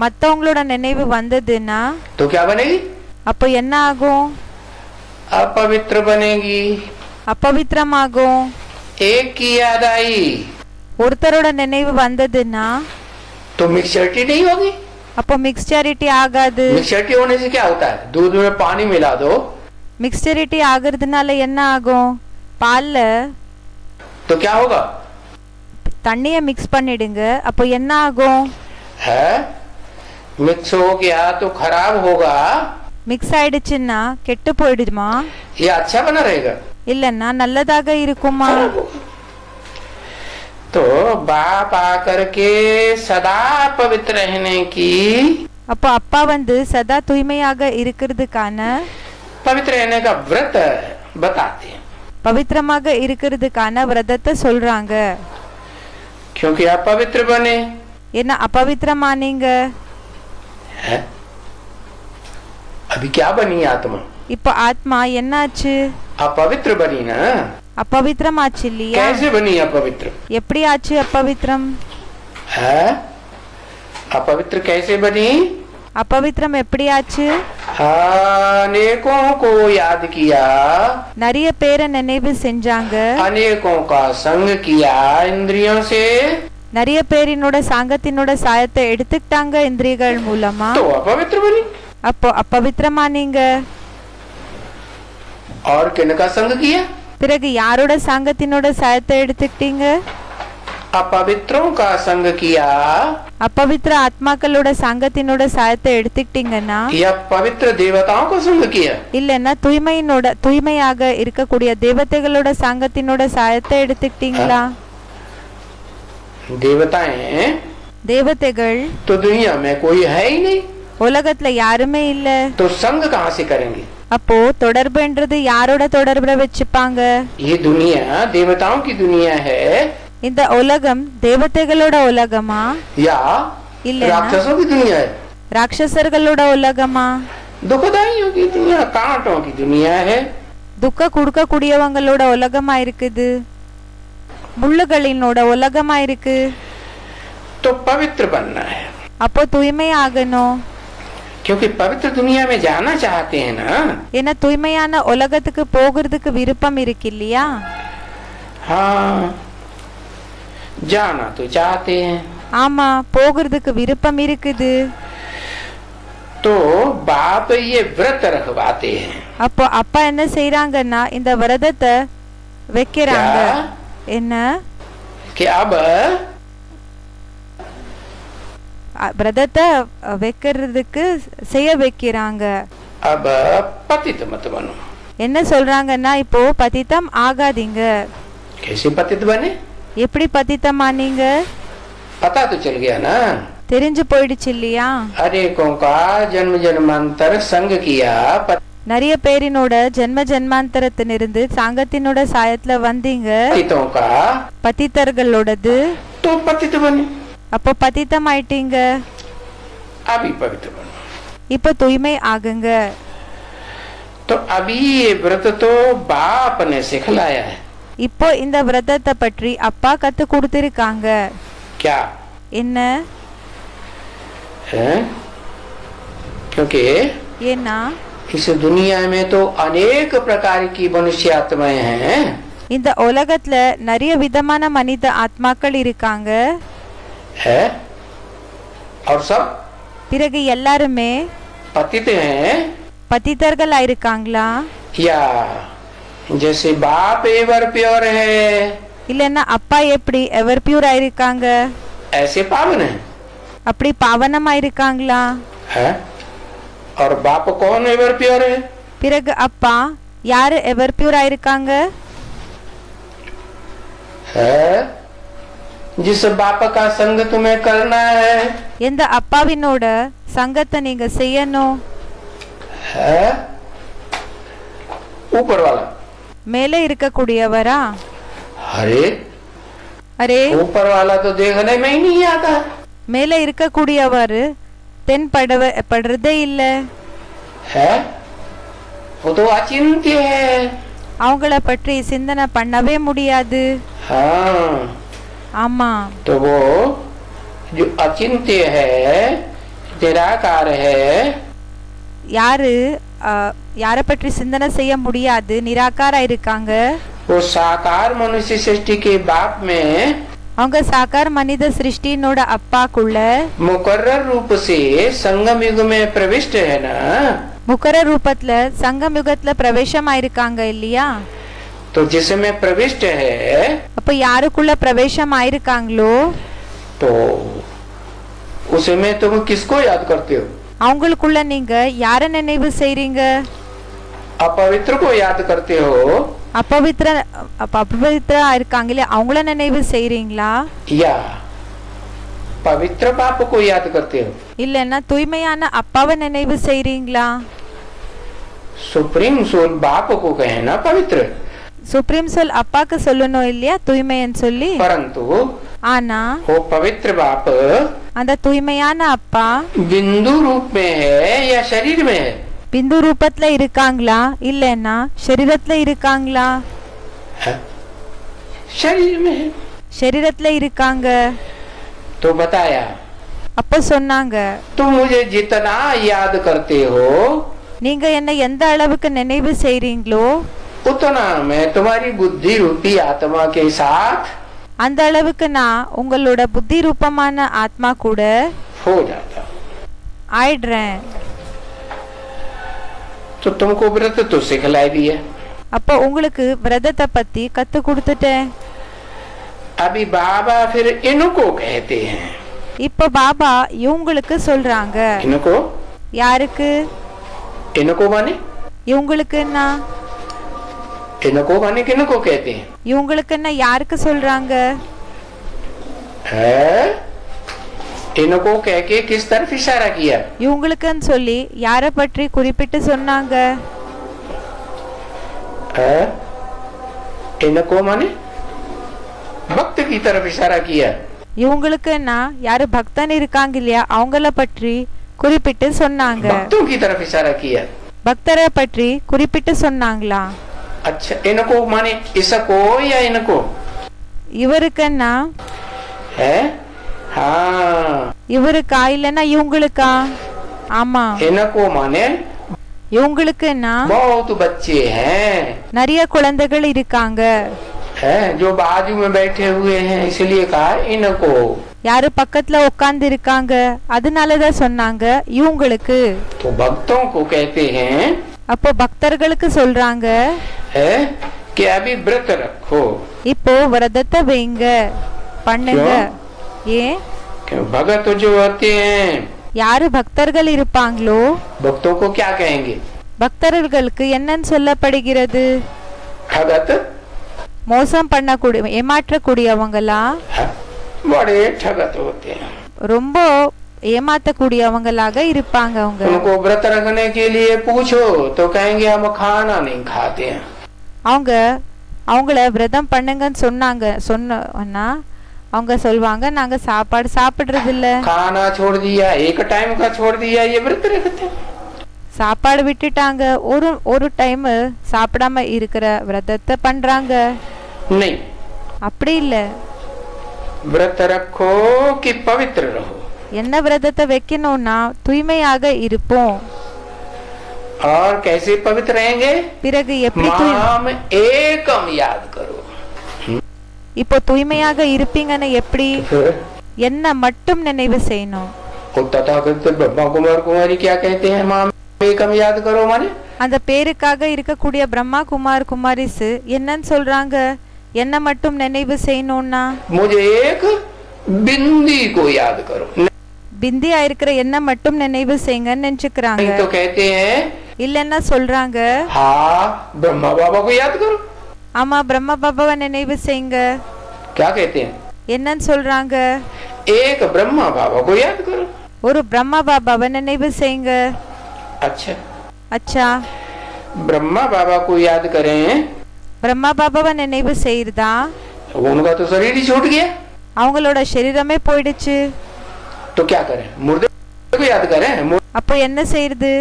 மத்தவங்களோட நினைவு வந்ததுன்னா तो क्या बनेगी? அப்போ என்ன ஆகும்? अपवित्र बनेगी। अपवित्रமாகும்। एक की याद आई ஒருத்தரோட நினைவு வந்ததுன்னா तो मिक्सचरिटी नहीं होगी। அப்போ மிக்ஸ்சரிட்டி ஆகாது। मिक्सचरिटी होने से क्या होता है? दूध में पानी मिला दो மிக்ஸ்சரிட்டி ஆகிறதுனால என்ன ஆகும்? பால்ல तो क्या होगा? தண்ணிய மிக்ஸ் பண்ணிடுங்க, அப்போ என்ன ஆகும்? है मिक्स हो गया तो खराब होगा மிக்ஸ் ஆயிடுச்சுன்னா கெட்டு போயிடுமா या अच्छा बना रहेगा? இல்லன்னா நல்லதாக இருக்குமா? तो बाप आकर के सदा पवित्र रहने की, அப்போ அப்பா வந்து சதா தூய்மையாக இருக்கிறதுக்கான पवित्र रहने का व्रत बताते हैं। பவித்திரமாக இருக்கிறதுக்கான விரதத்தை சொல்றாங்க। क्योंकि आप पवित्र बने। என்ன अपवित्रமானீங்க? है अभी क्या बनी आत्मा? இப்போ ஆத்மா என்னாச்சு? अपवित्र बनी ना। अपवित्रமாச்சு இல்லையா? कैसे बनी अपवित्र? எப்படி ஆச்சு अपवित्रம்? है अपवित्र कैसे बनी? अपवित्रम எப்படி ஆச்சு? अनेकों को याद किया, நிறைய பேரை நினைவு செஞ்சாங்க, अनेकों का संग किया इंद्रियों से, நிறைய பேரினோட சாங்கத்தினோட சாயத்தை எடுத்துக்கிட்டாங்க இந்திரியங்கள் மூலமா। तो अपवित्र बनी। அப்போ अपवित्रமானீங்க। और किनका संग किया? பிறகு யாரோட சாங்கத்தினோட சாயத்தை எடுத்துக்கிட்டீங்க? अपवित्रों का संग किया अपवित्र ஆத்மாக்களோட சங்கத்தினோட சாயத்தை எடுத்துக்கிட்டீங்கன்னா या पवित्र देवताओं को संग किया இல்லன்னா தூய்மையாக இருக்கக்கூடிய தேவதைகளோட சங்கத்தினோட சாயத்தை எடுத்துக்கிட்டீங்களா? देवताएं தேவதைகள் तो दुनिया में कोई है ही नहीं, உலகத்துல யாருமே இல்ல. तो संग कहाँ से करेंगे? அப்போ தொடர்புன்றது யாரோட தொடர்புல வச்சுப்பாங்க? ये दुनिया देवताओं की दुनिया है இந்த உலகம் தேவதைகளோட உலகமா या राक्षसों की दुनिया है? ராட்சசர்களோட உலகமா? दुखदाइयों की दुनिया, कांटों की दुनिया है. துக்க கொடுக்க கூடியவங்களோட உலகமா இருக்குது, முள்ளுகளினோட உலகமா இருக்கு. तो पवित्र बनना है. அப்போ தூய்மை ஆகணும். क्योंकि पवित्र दुनिया में जाना चाहते हैं ना. ஏன்னா தூய்மையான உலகத்துக்கு போகிறதுக்கு விருப்பம் இருக்கு இல்லையா? हाँ, जाना तो चाहते हैं. ஆமா, போகிறதுக்கு விருப்பம் இருக்குது. तो बाप ये व्रत रखवाते हैं. அப்போ அப்பா என்ன செய்யறாங்கன்னா இந்த விரதத்தை வைக்கிறாங்க. என்ன कि अब விரதத்தை வைக்கிறதுக்கு செய்ய வைக்கிறாங்க. अब पतित मत बनो. என்ன சொல்றாங்கன்னா இப்போ பதித்தம் ஆகாதீங்க. कैसे पतित बने? எப்படி பதித்தமானீங்க? पता तो चल गया ना. தெரிஞ்சு போயிடுச்சு இல்லையா? अनेकों का जन्म जन्मांतर संग किया. நிறைய பேரினோட ஜென்ம ஜென்மாந்தரத்திலிருந்து சாங்கத்தினோட சாயத்துல வந்தீங்க. पतितों का பதித்தர்களோடது. तो पतित बने. அப்போ பதித்தம் ஆயிட்டீங்க. अभी पवित्र बनो. இப்போ தூய்மை ஆகுங்க. तो अभी ये व्रत तो बाप ने सिखलाया है. இப்போ இந்த விரதத்தை பற்றி அப்பா கத்து கொடுத்திருக்காங்க. क्या? என்ன? क्योंकि ஏன்னா इस दुनिया में तो अनेक प्रकार की मनुष्य आत्माएं हैं. இந்த உலகத்துல நிறைய விதமான மனித ஆத்மாக்கள் இருக்காங்க. है और सब பிறகு எல்லாருமே पतित हैं. பதித்தர்களா இருக்காங்களா? या जैसे बाप एवर प्योर है, இல்லன்னா அப்பா எப்படி எவர் பியூர் ஆயிருக்காங்க? ऐसे पावन है. அப்படி பாவனமா இருக்காங்களா? है और बाप कौन एवर प्योर है? பிறகு அப்பா யாரு எவர் பியூர் ஆயிருக்காங்க? है जिस बाप का संग तुम्हें करना है. எந்த அப்பாவினோட சங்கத்தை நீங்க செய்யணும்? है ऊपर वाला. மேலே இருக்கக்கூடியவரா? अरे அரே, ऊपर वाला तो देखने में ही नहीं आता. மேலே இருக்கக்கூடியவர் தென்படுறதே இல்ல. है वो तो अचिंत्य है. அவங்கள பற்றி சிந்தனை பண்ணவே முடியாது. हाँ, ஆமா, तो वो जो अचिंत्य है, निराकार है, யாரு யார பற்றி சிந்தனை செய்ய முடியாது, நிராகாரா இருக்காங்க. वो साकार मनुष्य सृष्टि के बाप में அவங்க சாக்கார் மனித சிருஷ்டினோட அப்பாக்குள்ள मुकर्रर रूप से संगम युग में प्रविष्ट है ना. முக்கர ரூபத்துல சங்கம் யுகத்துல பிரவேசம் ஆயிருக்காங்க இல்லையா? तो जिसमें प्रविष्ट है அப்ப யாருக்குள்ள பிரவேசம் ஆயிருக்காங்களோ तो उसमें तुम किसको याद करते हो? அவங்களுக்குள்ள நீங்க யார நினைவு செய்றீங்க? अपवित्र को याद करते हो अपवित्र இருக்காங்களே அவங்கள நினைவு செய்றீங்களா? या पवित्र बाप को याद करते हो? இல்லன்னா தூய்மையான அப்பாவை நினைவு செய்றீங்களா? सुप्रीम सोल बाप को कहना पवित्र, சுப்ரீம் सोल அப்பாக்கு சொல்லணும் இல்லையா தூய்மைன்னு சொல்லி. परंतु ஆனா वो पवित्र बाप அந்த தூய்மையான அப்பா बिंदु रूप में है या शरीर में है? பிந்து ரூபத்துல இருக்காங்களா இல்லன்னா शरीरத்துல இருக்காங்களா? शरीर में है. शरीरத்துல இருக்காங்க. तो बताया, அப்ப சொன்னாங்க, तुम मुझे जितना याद करते हो நீங்க என்ன எந்த அளவுக்கு நினைவு செய்றீங்களோ उतना मैं तुम्हारी बुद्धि रूपी आत्मा के साथ அந்த அளவுக்கு நான் உங்களோட புத்தி ரூபமான ஆத்மா கூட हो जाता. ஆயிடுறேன். तो तुमको व्रत तो सिखलाई दिया. அப்ப உங்களுக்கு விரதத்தை பத்தி கத்து கொடுத்துட்டேன். अभी बाबा फिर इनको कहते हैं. இப்போ பாபா இவங்களுக்கு சொல்றாங்க. इनको யாருக்கு? इनको माने இவங்களுக்குன்னா इनको माने किनको कहते हैं? இவங்களுக்குன்னா யாருக்கு சொல்றாங்க? है इनको कह के किस तरफ इशारा किया? இவங்களுக்குன்னு சொல்லி யாரை பற்றி குறிப்பிட்டு சொன்னாங்க? है इनको माने भक्त की तरफ इशारा किया. இவங்களுக்குன்னா யாரு பக்தன் இருக்காங்க இல்லையா அவங்கள பற்றி குறிப்பிட்டு சொன்னாங்க. भक्तों की तरफ इशारा किया. பக்தரை பற்றி குறிப்பிட்டு சொன்னாங்களா? अच्छा इनको माने इसको या इनको? இவருக்குன்னா है हाँ இவருக்கா இல்லைன்னா இவங்களுக்கா? ஆமா, इनको माने இவங்களுக்குன்னா बहुत बच्चे हैं நிறைய குழந்தைகள் இருக்காங்க. हैं जो बाजू में बैठे हुए हैं इसलिए कहा इनको. யாரு பக்கத்துல உட்கார்ந்து இருக்காங்க அதனாலதான் சொன்னாங்க இவங்களுக்கு. तो भक्तों को कहते हैं அப்போ பக்தர்களுக்கு சொல்றாங்க है कि अभी व्रत रखो. இப்போ விரதத்தை வைங்க, பண்ணுங்க. ஏன்? क्यों? भगत जो होते हैं யாரு பக்தர்கள் இருப்பாங்களோ भक्तों को क्या कहेंगे? பக்தர்களுக்கு என்னன்னு சொல்லப்படுகிறது? ठगत மோசம் பண்ணக்கூடிய ஏமாற்றக்கூடியவங்களா? हाँ, बड़े ठगत होते हैं. ரொம்ப ஏமாத்தக்கூடியவங்களாக இருப்பாங்க அவங்க. उनको व्रत रखने के लिए पूछो तो कहेंगे हम खाना नहीं खाते हैं. அவங்க அவங்கள விரதம் பண்ணுங்கன்னு சொன்னா அவங்க சொல்வாங்க நாங்க சாப்பாடு சாப்பிடுறது இல்ல. खाना छोड़ दिया, एक टाइम का छोड़ दिया, ये व्रत रखते हैं. சாப்பாடு விட்டுட்டாங்க, ஒரு டைம் சாப்பிடாம இருக்கிற விரதத்தை பண்றாங்க. नहीं, அப்படி இல்ல. व्रत रखो कि पवित्र रहो. என்ன விரதத்தை வைக்கணும்னா தூய்மையாக இருப்போம். और कैसे पवित्र रहेंगे? பிறகு எப்படி माम एकम याद करो. இப்போ தூய்மையாக இருப்பீங்கன்னு எப்படி? என்ன மட்டும் நினைவு செய்யணும். तथागत ब्रह्मा कुमार कुमारी क्या कहते हैं? माम एकम याद करो माने அந்த பேருக்காக இருக்கக்கூடிய பிரம்மா குமார் குமாரிஸ் என்னன்னு சொல்றாங்க? என்ன மட்டும் நினைவு செய்யணும்னா मुझे एक बिंदी को याद करो. பிந்தியா இருக்கிற என்ன மட்டும் நினைவு செய்யுங்கன்னு நினைச்சுக்கிறாங்க. तो कहते हैं இல்லன்னா சொல்றாங்க हाँ ब्रह्मा बाबा को याद करो. ஆமா பிரம்ம பாபாவை நினைவு செய்யுங்க. क्या कहते हैं? என்னன்னு சொல்றாங்க? एक ब्रह्मा बाबा को याद करो. ஒரு பிரம்ம பாபாவை நினைவு செய்யுங்க. अच्छा அச்சா, ब्रह्मा बाबा को याद करें பிரம்மா பாபாவை நினைவு செய்யறதா उनका तो शरीर ही छूट गया. அவங்களோட சரீரமே போயிடுச்சு. तो क्या करें? मुर्दे को याद करें. அப்போ என்ன செய்யறது?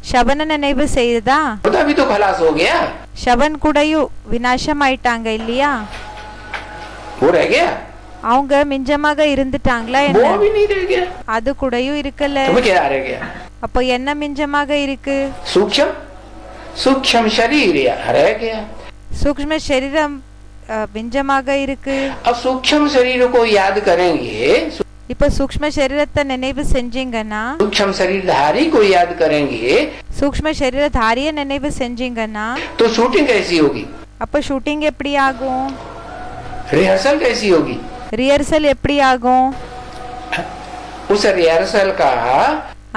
ಶವನ நினைவு செய்யறதா? मुर्दा भी तो खलास हो गया. ಶವನ್ கூடயும் விநாசம் ஆயிட்டாங்க இல்லையா? वो रह गया. அவங்க மிஞ்சமாக இருந்துட்டாங்களா वो என்ன? भी नहीं रह गया. அது கூடயும் இருக்கல. तो क्या रह गया? அப்போ என்ன மிஞ்சமாக இருக்கு? सूक्ष्म सूक्ष्म शरीर रह गया. சூக்ஷ்ம சரீரம் மிஞ்சமாக இருக்கு. अब सूक्ष्म शरीर को याद करेंगे, இப்போ சூக்ஷ்ம சரீரத்தை நினைவு செஞ்சீங்கன்னா, सूक्ष्म शरीरधारी को याद करेंगे சூக்ஷ்ம சரீரதாரிய நினைவு செஞ்சீங்கன்னா तो शूटिंग कैसी होगी? அப்போ ஷூட்டிங் எப்படி ஆகும்? रिहर्सल कैसी होगी? ரிஹர்சல் எப்படி ஆகும்? उस रिहर्सल का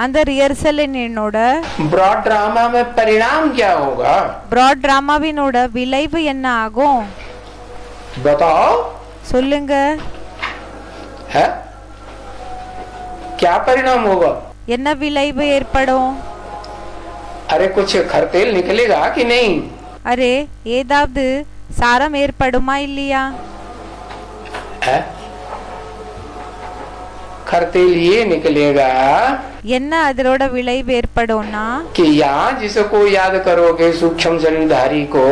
அந்த ரிஹர்சலினோட ब्रॉड ड्रामा में परिणाम क्या होगा? பிராட் டிராமாவினோட விளைவு என்ன ஆகும்? बताओ. சொல்லுங்க. है क्या परिणाम होगा? என்ன விளைவு ஏற்படும்? अरे कुछ खरतेल निकलेगा कि नहीं? அரே ஏதாவது சாரம் ஏற்படுமா இல்லையா? है खरतेल ये निकलेगा என்ன அதோட விளைவு ஏற்படும்னா कि यहाँ जिसको याद करोगे सूक्ष्म शरीरधारी को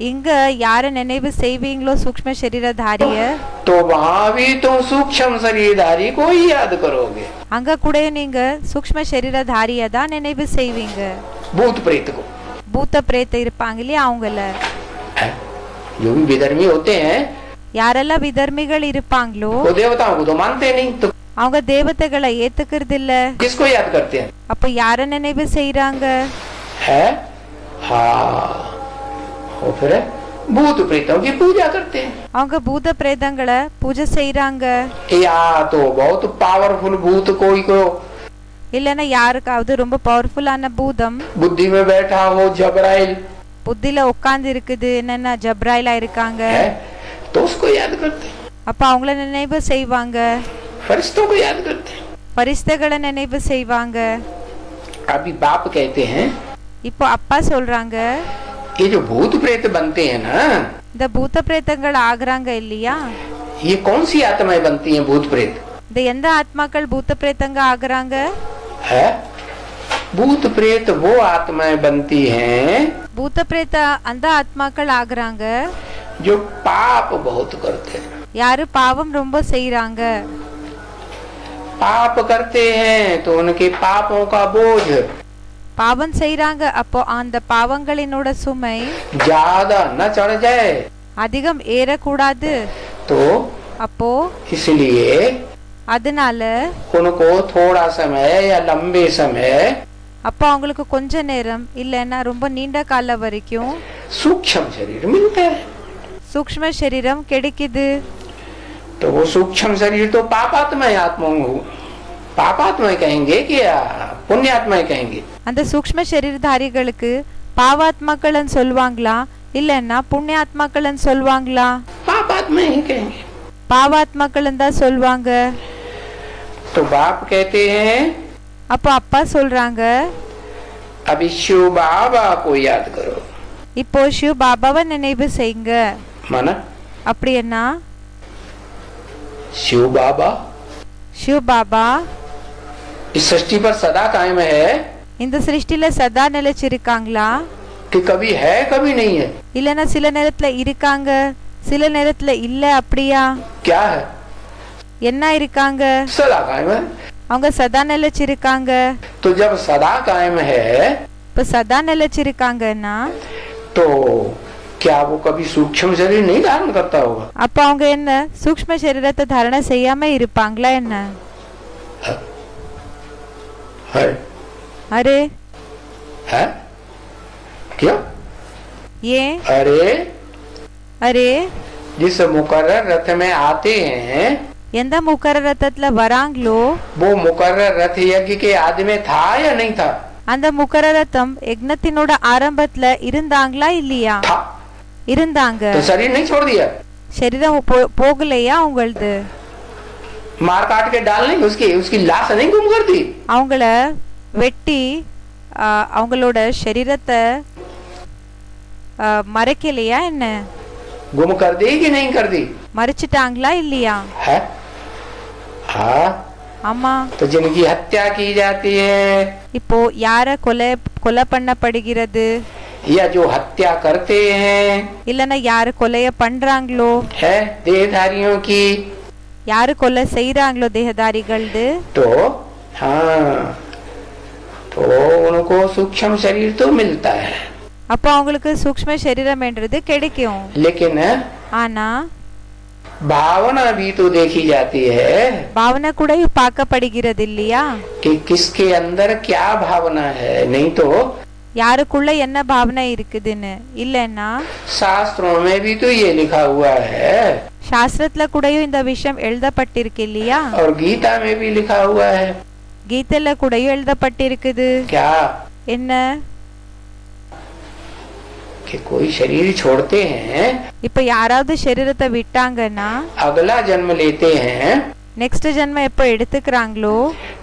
இங்க யார நினைவு செய்வீங்களோ சூக்ஷ்ம சரீரதாரிய, तो वहाँ भी तुम सूक्ष्म शरीरधारी को ही याद करोगे. அங்க கூட நீங்க சூக்ஷ்ம சரீரதாரிய தான் நினைவு செய்வீங்க. भूत प्रेत को, பூத்த பிரேத்த இருப்பாங்க இல்லையா அவங்கள. जो भी विधर्मी होते हैं யாரெல்லாம் விதர்மிகள் இருப்பாங்களோ वो देवताओं को तो मानते नहीं, तो அவங்க தேவதைகளை ஏத்துக்கிறது இல்ல. किसको याद करते हैं? அப்ப யார நினைவு செய்யறாங்க? है हाँ और फिर भूत प्रेतों की पूजा करते हैं, அவங்க பூத பிரேதங்களை பூஜை செய்றாங்க. या तो बहुत पावरफुल भूत कोई को இல்லைன்னா யாருக்காவது ரொம்ப பவர்ஃபுல்லான பூதம் बुद्धि में बैठा हो, जबराइल புத்தில உட்கார்ந்து இருக்குது, என்னன்னா ஜப்ராயிலா இருக்காங்க. है, तो उसको याद करते हैं, அப்ப அவங்கள நினைவு செய்வாங்க, फरिश्तों को याद करते हैं। பரிசுத்தகளை நினைவு செய்வாங்க. अभी बाप कहते हैं இப்போ அப்பா சொல்றாங்க, ये जो भूत प्रेत बनते हैं ना, இந்த பூத பிரேதங்கள் ஆகுறாங்க இல்லையா, ये कौन सी आत्माएं बनती हैं भूत प्रेत? இந்த எந்த ஆத்மாக்கள் பூத பிரேதங்க ஆகுறாங்க? है भूत प्रेत वो आत्माएं बनती हैं பூத பிரேத அந்த ஆத்மாக்கள் ஆகுறாங்க जो पाप बहुत करते हैं। யாரு பாவம் ரொம்ப செய்றாங்க. पाप करते हैं तो उनके पापों का बोझ பாவம் செய்றாங்க, அப்போ அந்த பாவங்களினோட சுமை ज्यादा न चढ़ जाए, அதிகம் ஏறக்கூடாது. तो அப்போ इसलिए அதனால उनको थोड़ा समय या लंबे समय அப்போ அவங்களுக்கு கொஞ்ச நேரம் இல்லைன்னா ரொம்ப நீண்ட கால வரைக்கும் सूक्ष्म शरीर मिलता है। சூக்ஷ்ம சரீரம் கிடைக்குது. तो वो सूक्ष्म शरीर तो पापात्माएं आत्माओं पापात्माएं कहेंगे कि पुण्यात्माएं कहेंगे? அந்த சூக்ஷ்ம சரீரதாரிகளுக்கு பாவாத்மாக்கள்னு சொல்லுவாங்களா இல்லைன்னா புண்ணியாத்மாக்கள்னு சொல்லுவாங்களா? पापात्माएं ही कहेंगे। பாவாத்மாக்கள்னு தான் சொல்லுவாங்க. तो बाप कहते हैं அப்போ அப்பா சொல்றாங்க, अभी शिव बाबा को याद करो। இப்போ சிவ பாபாவை நினைவு செய்யுங்க. माना அப்படி என்ன? शिव बाबा சிவ பாபா इस सृष्टि पर सदा कायम है இந்த சிருஷ்டில சதா நிலைச்சிருக்காங்களா कि कभी है कभी नहीं है? இல்லைன்னா சில நேரத்துல இருக்காங்க சில நேரத்துல இல்ல, அப்படியா? क्या है? என்ன இருக்காங்க? सदा कायम है। அவங்க சதா நிலைச்சிருக்காங்க. तो जब सदा कायम है இப்ப சதா நிலைச்சிருக்காங்கன்னா तो क्या वो कभी सूक्ष्म शरीर नहीं धारण करता होगा? அப்ப அவங்க என்ன சூக்ஷ்ம சரீரத்தை தாரணை செய்யாம இருப்பாங்களா என்ன? है அரே है क्या? ஏன்? अरे அரே जिस मुकर्रर रथ में आते हैं எந்த முக்கர ரத்தத்துல வராங்களோ वो मुकर्रर रथ यज्ञ के आदि में था या नहीं था? அந்த முக்கர ரத்தம் யக்னத்தினோட ஆரம்பத்துல இருந்தாங்களா இல்லையா? था। இருந்தாங்க. तो शरीर नहीं छोड़ दिया, சரீரம் போகலையா அவங்களது? मार काट के डाल नहीं, उसकी लाश नहीं गुम कर दी? அவங்கள வெட்டி அவங்களோட சரீரத்தை மறைக்கலையா என்ன? गुम कर दी कि नहीं कर दी? மறைச்சிட்டாங்களா இல்லையா? है हाँ। ஆமா. तो जिनकी हत्या की जाती है இப்போ யார கொலை பண்ணப்படுகிறது या जो हत्या करते हैं இல்லனா யாரு கொலைய பண்றாங்களோ है देहधारियों की, யாரு கொலை செய்றாங்களோ தேहधारिगळது, तो हाँ तो उनको सूक्ष्म शरीर तो मिलता है, அப்ப அவங்களுக்கு சூக்ஷ்ம சரீரம்ன்றது கிடைக்கும். लेकिन ஆனா भावना भी तो देखी जाती है பாவனை கூட பார்க்கப்படுகிறது இல்லையா? कि किसके अंदर क्या भावना है। नहीं तो யாருக்குள்ள என்ன பாவனை இருக்குதுன்னு இல்லைன்னா शास्त्रों में भी तो ये लिखा हुआ है சாஸ்திரத்துல கூட இந்த விஷயம் எழுதப்பட்டிருக்கு இல்லையா? और गीता में भी लिखा हुआ है। கீதையில கூட எழுதப்பட்டிருக்குது. क्या? என்ன? कि कोई शरीर छोड़ते हैं, இப்ப யாராவது சரீரத்தை விட்டாங்கன்னா अगला जन्म लेते हैं, நெக்ஸ்ட் ஜென்மம் எப்ப எடுத்துக்கிறாங்களோ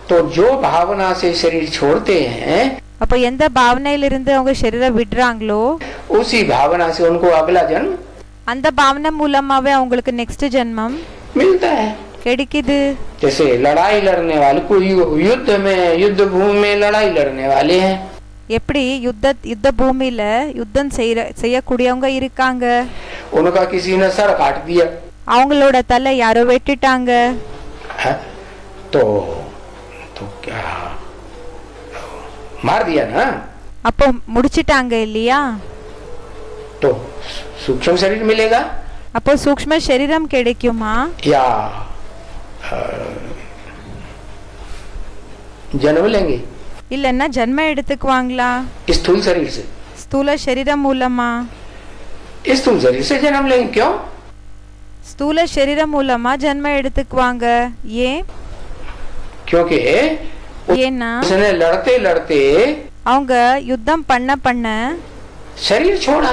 तो जो भावना से शरीर छोड़ते हैं அப்ப எந்த பாவனையிலிருந்து அவங்க சரீரம் விடுறாங்களோ उसी भावना से उनको अगला जन्म அந்த பாவனை மூலமாவே அவங்களுக்கு நெக்ஸ்ட் ஜென்மம் मिलता है। கிடைக்குது. जैसे लड़ाई लड़ने वाले, कोई युद्ध में युद्ध भूमि में लड़ाई लड़ने वाले हैं, எப்படி யுத்த பூமியில யுத்தம் செய்யக்கூடியவங்க இருக்காங்க, उनका किसी ने सर काट दिया, அவங்களோட தலை யாரோ வெட்டிட்டாங்க, तो क्या मार दिया ना, அப்போ முடிச்சிட்டாங்க இல்லையா? तो सूक्ष्म शरीर मिलेगा அப்போ சூக்ஷ்ம சரீரம் கிடைக்குமா या जन्म लेंगे இல்லன்னா ஜென்மம் எடுத்துக்குவாங்களா स्थूल शरीर से? ஸ்தூல சரீரம் மூலமா? इस तुम शरीर से जन्म लेंगे क्यों? ஸ்தூல சரீரம் மூலமா ஜென்மம் எடுத்துக்குவாங்க. ஏன்? क्योंकि ஏன்னா उसने लड़ते लड़ते அவங்க யுத்தம் பண்ண शरीर छोड़ा,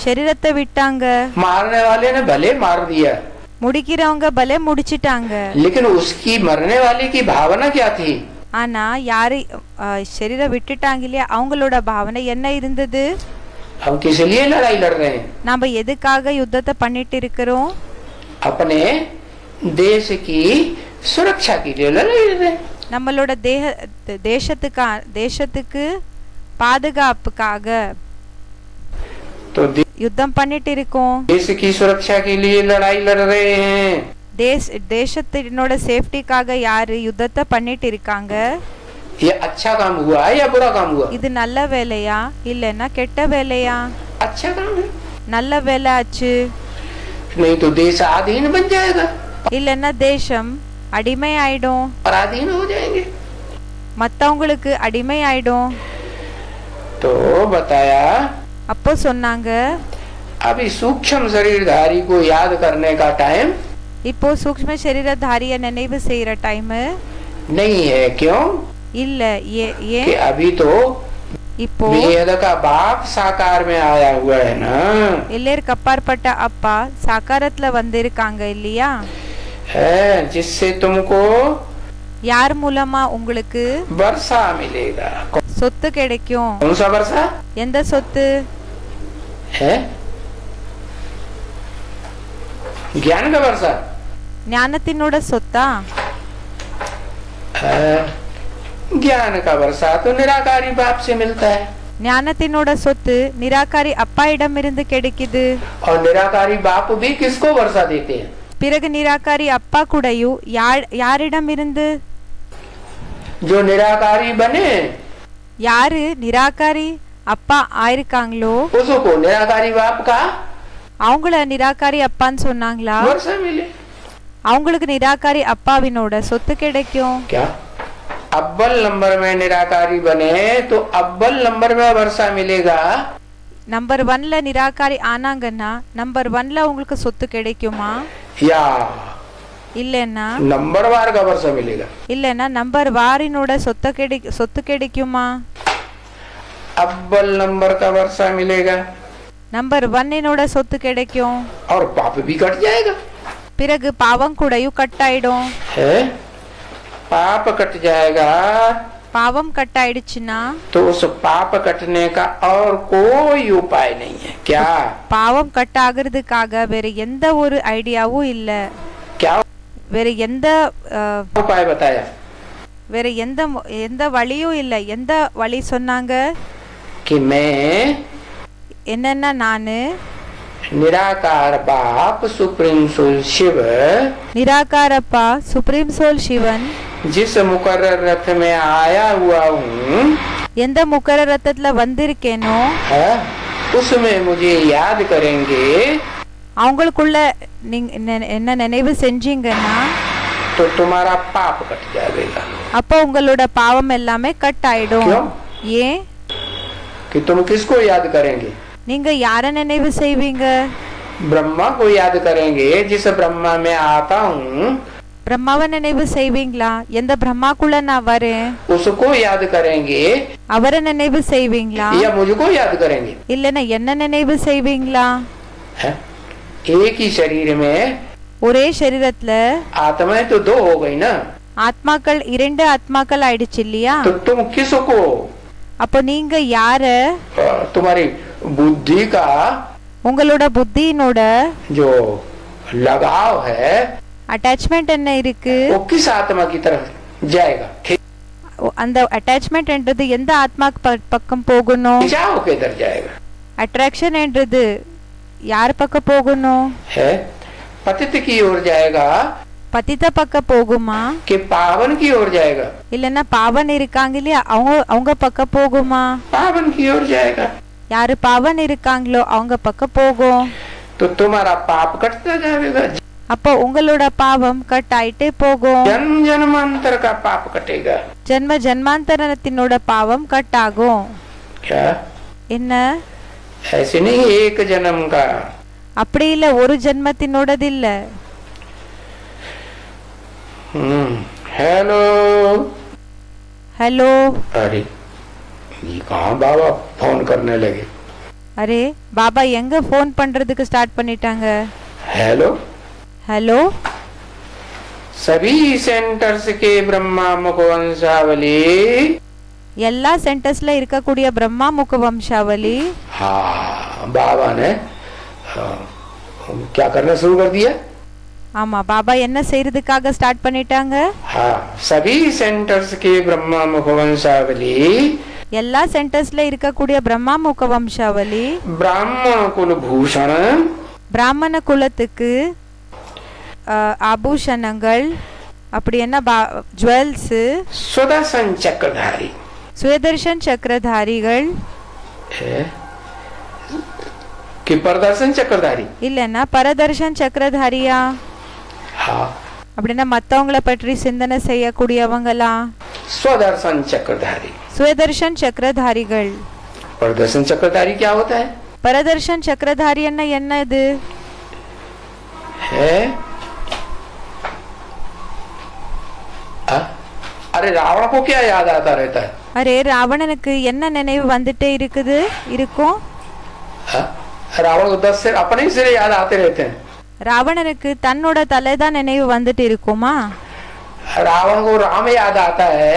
சரீரத்தை விட்டாங்க. मारने वाले ने भले मार दिया, முடிக்கிறவங்க பலே முடிச்சிட்டாங்க. लेकिन उसकी मरने वाले की भावना क्या थी? ஆனா யாரு சரீரம் விட்டுட்டாங்க இல்லையா, அவங்களோட பாவனை என்ன இருந்தது? हम किस लिए लड़ाई लड़ रहे हैं? நாம எதுக்காக யுத்தத்தை பண்ணிட்டு இருக்கிறோம்? अपने देश की सुरक्षा के लिए लड़ाई लड़ रहे हैं. நம்மளோட தேசத்துக்கு பாதுகாப்புக்காக तो யுத்தம் பண்ணிட்டு இருக்கோம். देश की सुरक्षा के लिए लड़ाई लड़ रहे हैं. தேசத்தினோட சேஃப்டிக்காக யாரு யுத்தத்தை பண்ணிட்டு இருக்காங்க? ये अच्छा काम हुआ है या बुरा काम हुआ? இது நல்ல வேலையா இல்லைன்னா கெட்ட வேலையா? अच्छा काम है. நல்ல வேலை ஆச்சு. नहीं तो देश आधीन बन जाएगा, இல்லைன்னா தேசம் அடிமை ஆயிடும், पराधीन हो जाएंगे. மத்தவங்களுக்கு அடிமை ஆயிடும். तो बताया அப்போ சொன்னாங்க, अभी सूक्ष्म शरीरधारी को याद करने का टाइम இப்போ சூக்ஷ்ம சரீரதாரிய நினைவு செய்யற டைம் नहीं है. क्यों? இல்ல. कि ஏன்? अभी तो இப்போ वेद का बाप साकार में आया हुआ है ना, எல்லாருக்கு அப்பாற்பட்ட அப்பா சாகாரத்துல வந்திருக்காங்க இல்லையா? है, जिससे तुमको யார் மூலமா உங்களுக்கு वर्षा मिलेगा. சொத்து கிடைக்கும்? कौन सा वर्षा எந்த சொத்து? है? ज्ञान का वर्षा. ஞானத்தினோட சொத்தா? ज्ञान का वर्षा तो निराकारी बाप से मिलता है, ஞானத்தினோட சொத்து நிராகாரி அப்பா இடமிருந்து கிடைக்குது. और निराकारी बाप भी किसको वर्षा देते हैं? பிறகு நிராகாரி அப்பா கூடயும் யாரிடம் இருந்து? जो निराकारी बने யாரு நிராகாரி அப்பா ஆயிருக்காங்களோ उसको निराकारी बाप का அவங்கள நிராகாரி அப்பான்னு சொன்னாங்களா? वर्षा मिले. அவங்களுக்கு நிராகாரி அப்பாவினோட சொத்து கிடைக்கும். क्या अव्वल नंबर में निराकारी बने तो अव्वल नंबर में वर्षा मिलेगा? நம்பர் 1ல நிராகாரி ஆனாங்கன்னா நம்பர் 1ல உங்களுக்கு சொத்து கிடைக்குமா? या இல்லைன்னா नंबर वार का वर्षा मिलेगा? இல்லைன்னா நம்பர் வாரினோட சொத்து கிடைக்குமா? अव्वल नंबर का वर्षा मिलेगा நம்பர் 1னோட சொத்து கிடைக்கும். और पाप भी कट जाएगा. பிறகு பாவம் கூடயும் கட் ஆயிடும். है, पाप कट जाएगा. பாவம் கட் ஆயிடுச்சுன்னா तो उस पाप कटने का और कोई उपाय नहीं है. क्या? பாவம் கட் ஆகுறதுக்காக வேற எந்த ஒரு ஐடியாவும் இல்ல. क्या வேற எந்த उपाय बताया? வேற எந்த வழியும் இல்ல. எந்த வழி சொன்னாங்க? कि मैं என்னன்னா நானு निराकार बाप सुप्रीम सोल शिव நிராகாரப்பா சுப்ரீம் சோல் சிவன் जिस मुकर्रर रथ में आया हुआ हूँ, எந்த முக்கர ரத்தத்துல வந்திருக்கேனோ उसमें मुझे याद करेंगे அவங்களுக்குள்ள நீங்க என்ன நினைவு செஞ்சீங்கன்னா तो तुम्हारा पाप कट जाएगा. அப்போ உங்களோட பாவம் எல்லாமே கட் ஆயிடும். ஏன்? कि तुम किसको याद करेंगे? நீங்க யார நினைவு செய்வீங்க? ब्रह्मा को याद करेंगे. जिस ब्रह्मा में आता हूँ பிரம்மாவை நினைவு செய்வீங்களா? எந்த பிரம்மாக்குள்ள நான் வரேன் उसको याद करेंगे அவரை நினைவு செய்வீங்களா? या मुझको याद करेंगे? இல்லன்னா என்ன நினைவு செய்வீங்களா? एक ही शरीर में ஒரே சரீரத்துல आत्माएं तो दो हो गई ना, ஆத்மாக்கள் 2 ஆத்மாக்கள் ஆயிடுச்சு இல்லையா? तो तुम किसको? அப்போ நீங்க யார? तुम्हारी बुद्धि का உங்களோட புத்தியினோட जो लगाव है அட்டாச்மெண்ட் என்ன இருக்கு? वो किस आत्मा की तरफ जाएगा? அந்த அட்டாச்மெண்ட் என்றது எந்த ஆத்மா பக்கம் போகணும்? खिंचाव के इधर जाएगा. அட்ராக்ஷன் என்றது யார் பக்கம் போகணும்? है पतित की ओर जाएगा பதித்த பக்கம் போகுமா? कि पावन की ओर जाएगा? இல்லன்னா பாவன் இருக்காங்க இல்லையா, அவங்க பக்கம் போகுமா? पावन की ओर जाएगा. யாரு பாவன் இருக்காங்களோ அவங்க பக்கம் போகும். तो तुम्हारा पाप कटता जाएगा. அப்போ உங்களோட பாவம் கட் ஆயிட்டே போகும். जन्म जन्मांतर का पाप कटेगा. ஜென்ம ஜென்மாந்தரத்தினோட பாவம் கட் ஆகும். क्या? என்ன? ऐसे नहीं एक जन्म का। அப்படி இல்ல, ஒரு ஜென்மத்தினோடது இல்ல. Hello hello. अरे ये कहाँ बाबा फोन करने लगे? அரே பாபா எங்க ஃபோன் பண்றதுக்கு ஸ்டார்ட் பண்ணிட்டாங்க? Hello hello. सभी सेंटर्स के ब्रह्मा मुख वंशावली, எல்லா சென்டர்ஸ்ல இருக்கக்கூடிய பிரம்மா முக வம்சாவளி. हाँ बाबा ने क्या करना शुरू कर दिया? ஆமா, பாபா என்ன செய்யறதுக்காக ஸ்டார்ட் பண்ணிட்டாங்க? हाँ सभी सेंटर्स के ब्रह्मा मुख वंशावली, எல்லா சென்டர்ஸ்ல இருக்கக்கூடிய பிரம்மா முக வம்சாவளி ब्राह्मण कुल भूषण, பிராமண குலத்துக்கு ஆபூஷணங்கள், அப்படி என்ன ஜுவல்ஸ், सुदर्शन चक्रधारी, சுயதர்ஷன் சக்கரதாரிகள் कि प्रदर्शन चक्रधारी, இல்லன்னா பரதர்ஷன் சக்கரதாரியா? हाँ அப்படின்னா மத்தவங்கள பற்றி சிந்தனை செய்யக்கூடியவங்களா? स्वदर्शन चक्रधारी। சுயதர்ஷன் சக்கரதாரிகள். प्रदर्शन चक्रधारी क्या होता है? பரதர்ஷன் சக்கரதாரி என்ன இது? है अरे रावण को क्या याद आता रहता है? அரே ராவணனுக்கு என்ன நினைவு வந்துட்டே இருக்கும்? रावण को 10 सिर अपने ही सिर याद आते रहते हैं। ராவணனுக்கு தன்னோட தலைதான் நினைவு வந்துட்டு இருக்குமா? रावण को राम याद आता है।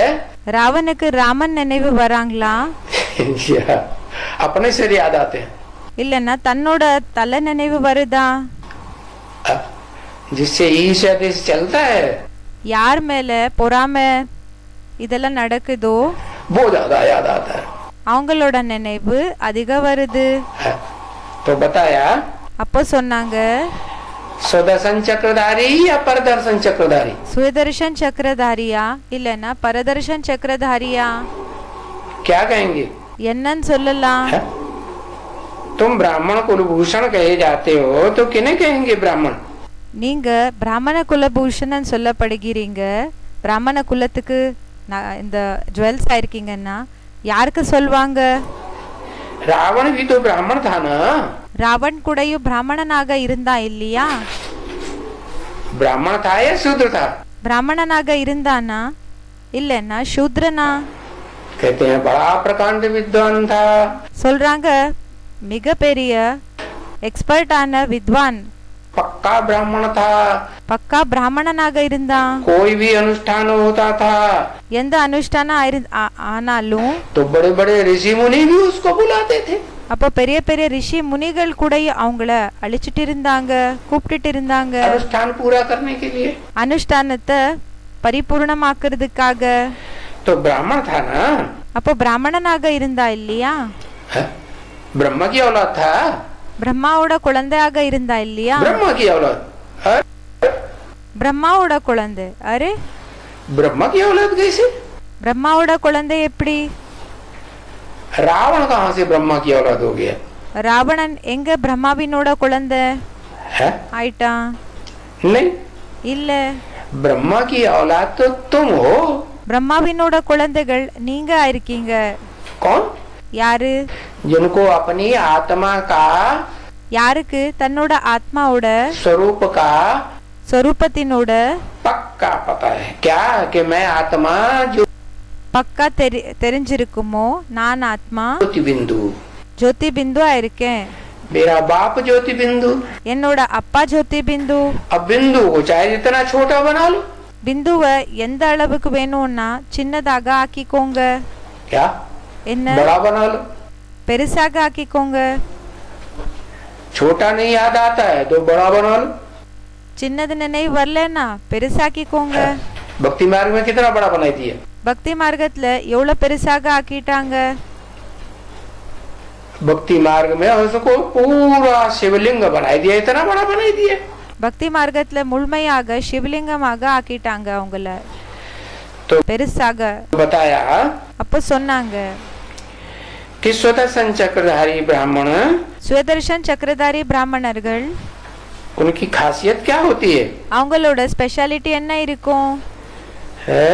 ராவனுக்கு ராமன் நினைவு வராங்களா? अपने सिर याद आते हैं। இல்லன்னா தன்னோட தலை நினைவு வருதா? जिससे ईर्ष्या देश चलता है, யார் மேல பொறாமை இதெல்லாம் நடக்குதோ वो ज्यादा याद आता है। அவங்களோட நினைவு அதிக வருது. तो बताया அப்போ சொன்னாங்க, सुदर्शन चक्रधारी या परदर्शन चक्रधारी? சுயதர்ஷன் சக்கரதாரியா இல்லன்னா பரதர்ஷன் சக்கரதாரியா? क्या कहेंगे? என்னன்னு சொல்லலாம்? तुम ब्राह्मण कुलभूषण कहे जाते हो तो किन्हें कहेंगे ब्राह्मण? நீங்க பிராமண குலபூஷணன் சொல்லப்படுகிறீங்க. பிராமண குலத்துக்கு இந்த ஜுவல்ஸ் ஆயிருக்கீங்கன்னா யாருக்கு சொல்வாங்க? रावण भी तो ब्राह्मण था ना। ராவன் கூடயும் பிராமணனாக இருந்தா இல்லையா? ब्राह्मण था या शूद्र था? பிராமணனாக இருந்தானா இல்லன்னா சூத்ரனா? कहते हैं बड़ा प्रकांड विद्वान था। சொல்றாங்க மிக பெரிய எக்ஸ்பர்ட்டான வித்வான், पक्का ब्राह्मण था। பக்கா பிராமணனாக இருந்தான். कोई भी अनुष्ठान होता था எந்த அனுஷ்டானம் ஆனாலும் तो बड़े बड़े ऋषि मुनि भी उसको बुलाते थे। அப்போ பெரிய பெரிய ரிஷி முனிகள் கூட அவங்கள அழிச்சிட்டு இருந்தாங்க, கூப்பிட்டுட்டு இருந்தாங்க अनुष्ठान पूरा करने के लिए। அனுஷ்டானத்தை பரிபூர்ணமாக்குறதுக்காக. तो ब्राह्मण था ना। அப்போ பிராமணனாக இருந்தா இல்லையா? ब्रह्मा की औलाद था। பிரம்மாவோட குழந்தையாக இருந்தா இல்லையா? ब्रह्मा की औलाद, பிரம்மாவோட குழந்தை. அரே ब्रह्मा की औलाद कैसे? பிரம்மாவோட குழந்தை எப்படி? रावण कहाँ से ब्रह्मा की औलाद हो गया? ராவணன் எங்க பிரம்மாவினோட குழந்தை ஆயிட்டான்? नहीं, இல்ல, ब्रह्मा की औलाद तो तुम हो। பிரம்மாவினோட குழந்தைகள் நீங்க ஆயிருக்கீங்க. कौन? யாரு? जिनको अपनी आत्मा का, யாருக்கு தன்னோட ஆத்மாவோட स्वरूप का சொரூபத்தினோட पक्का पता है। क्या कि मैं आत्मा जो பக்கா தெரிஞ்சிருக்குமோ, நான் ஆத்மா ज्योति बिंदु, ஜோதி பிந்து ஆயிருக்கேன். मेरा बाप ज्योति बिंदु। என்னோட அப்பா ஜோதி பிந்து. अब बिंदु को चाहे जितना छोटा बना लो। பிந்துவை எந்த அளவுக்கு வேணும்னா சின்னதாக ஆக்கிக்கோங்க. क्या? என்ன? बड़ा बना लो। பெருசாக ஆக்கிக்கோங்க. छोटा नहीं याद आता है तो बड़ा बना लो। சின்னது நினைவு வரலன்னா பெருசாக்கிக்கோங்க. भक्ति मार्ग में कितना बड़ा बनाई दिया? பக்தி மார்க்கத்துல எவ்வளவு பெருசாக ஆக்கிட்டாங்க. भक्ति मार्ग में उसको पूरा शिवलिंग बनाई दिया, इतना बड़ा बनाई दिया। பக்தி மார்க்கத்துல முழுமையாக சிவலிங்கமாக ஆக்கிட்டாங்க அவங்கள, तो பெருசாக. बताया அப்போ சொன்னாங்க, कि सुदर्शन चक्रधारी ब्राह्मण, சுயதர்ஷன் சக்கரதாரி பிராமணர்கள் उनकी खासियत क्या होती है? அவங்களோட ஸ்பெஷாலிட்டி என்ன இருக்கும்? है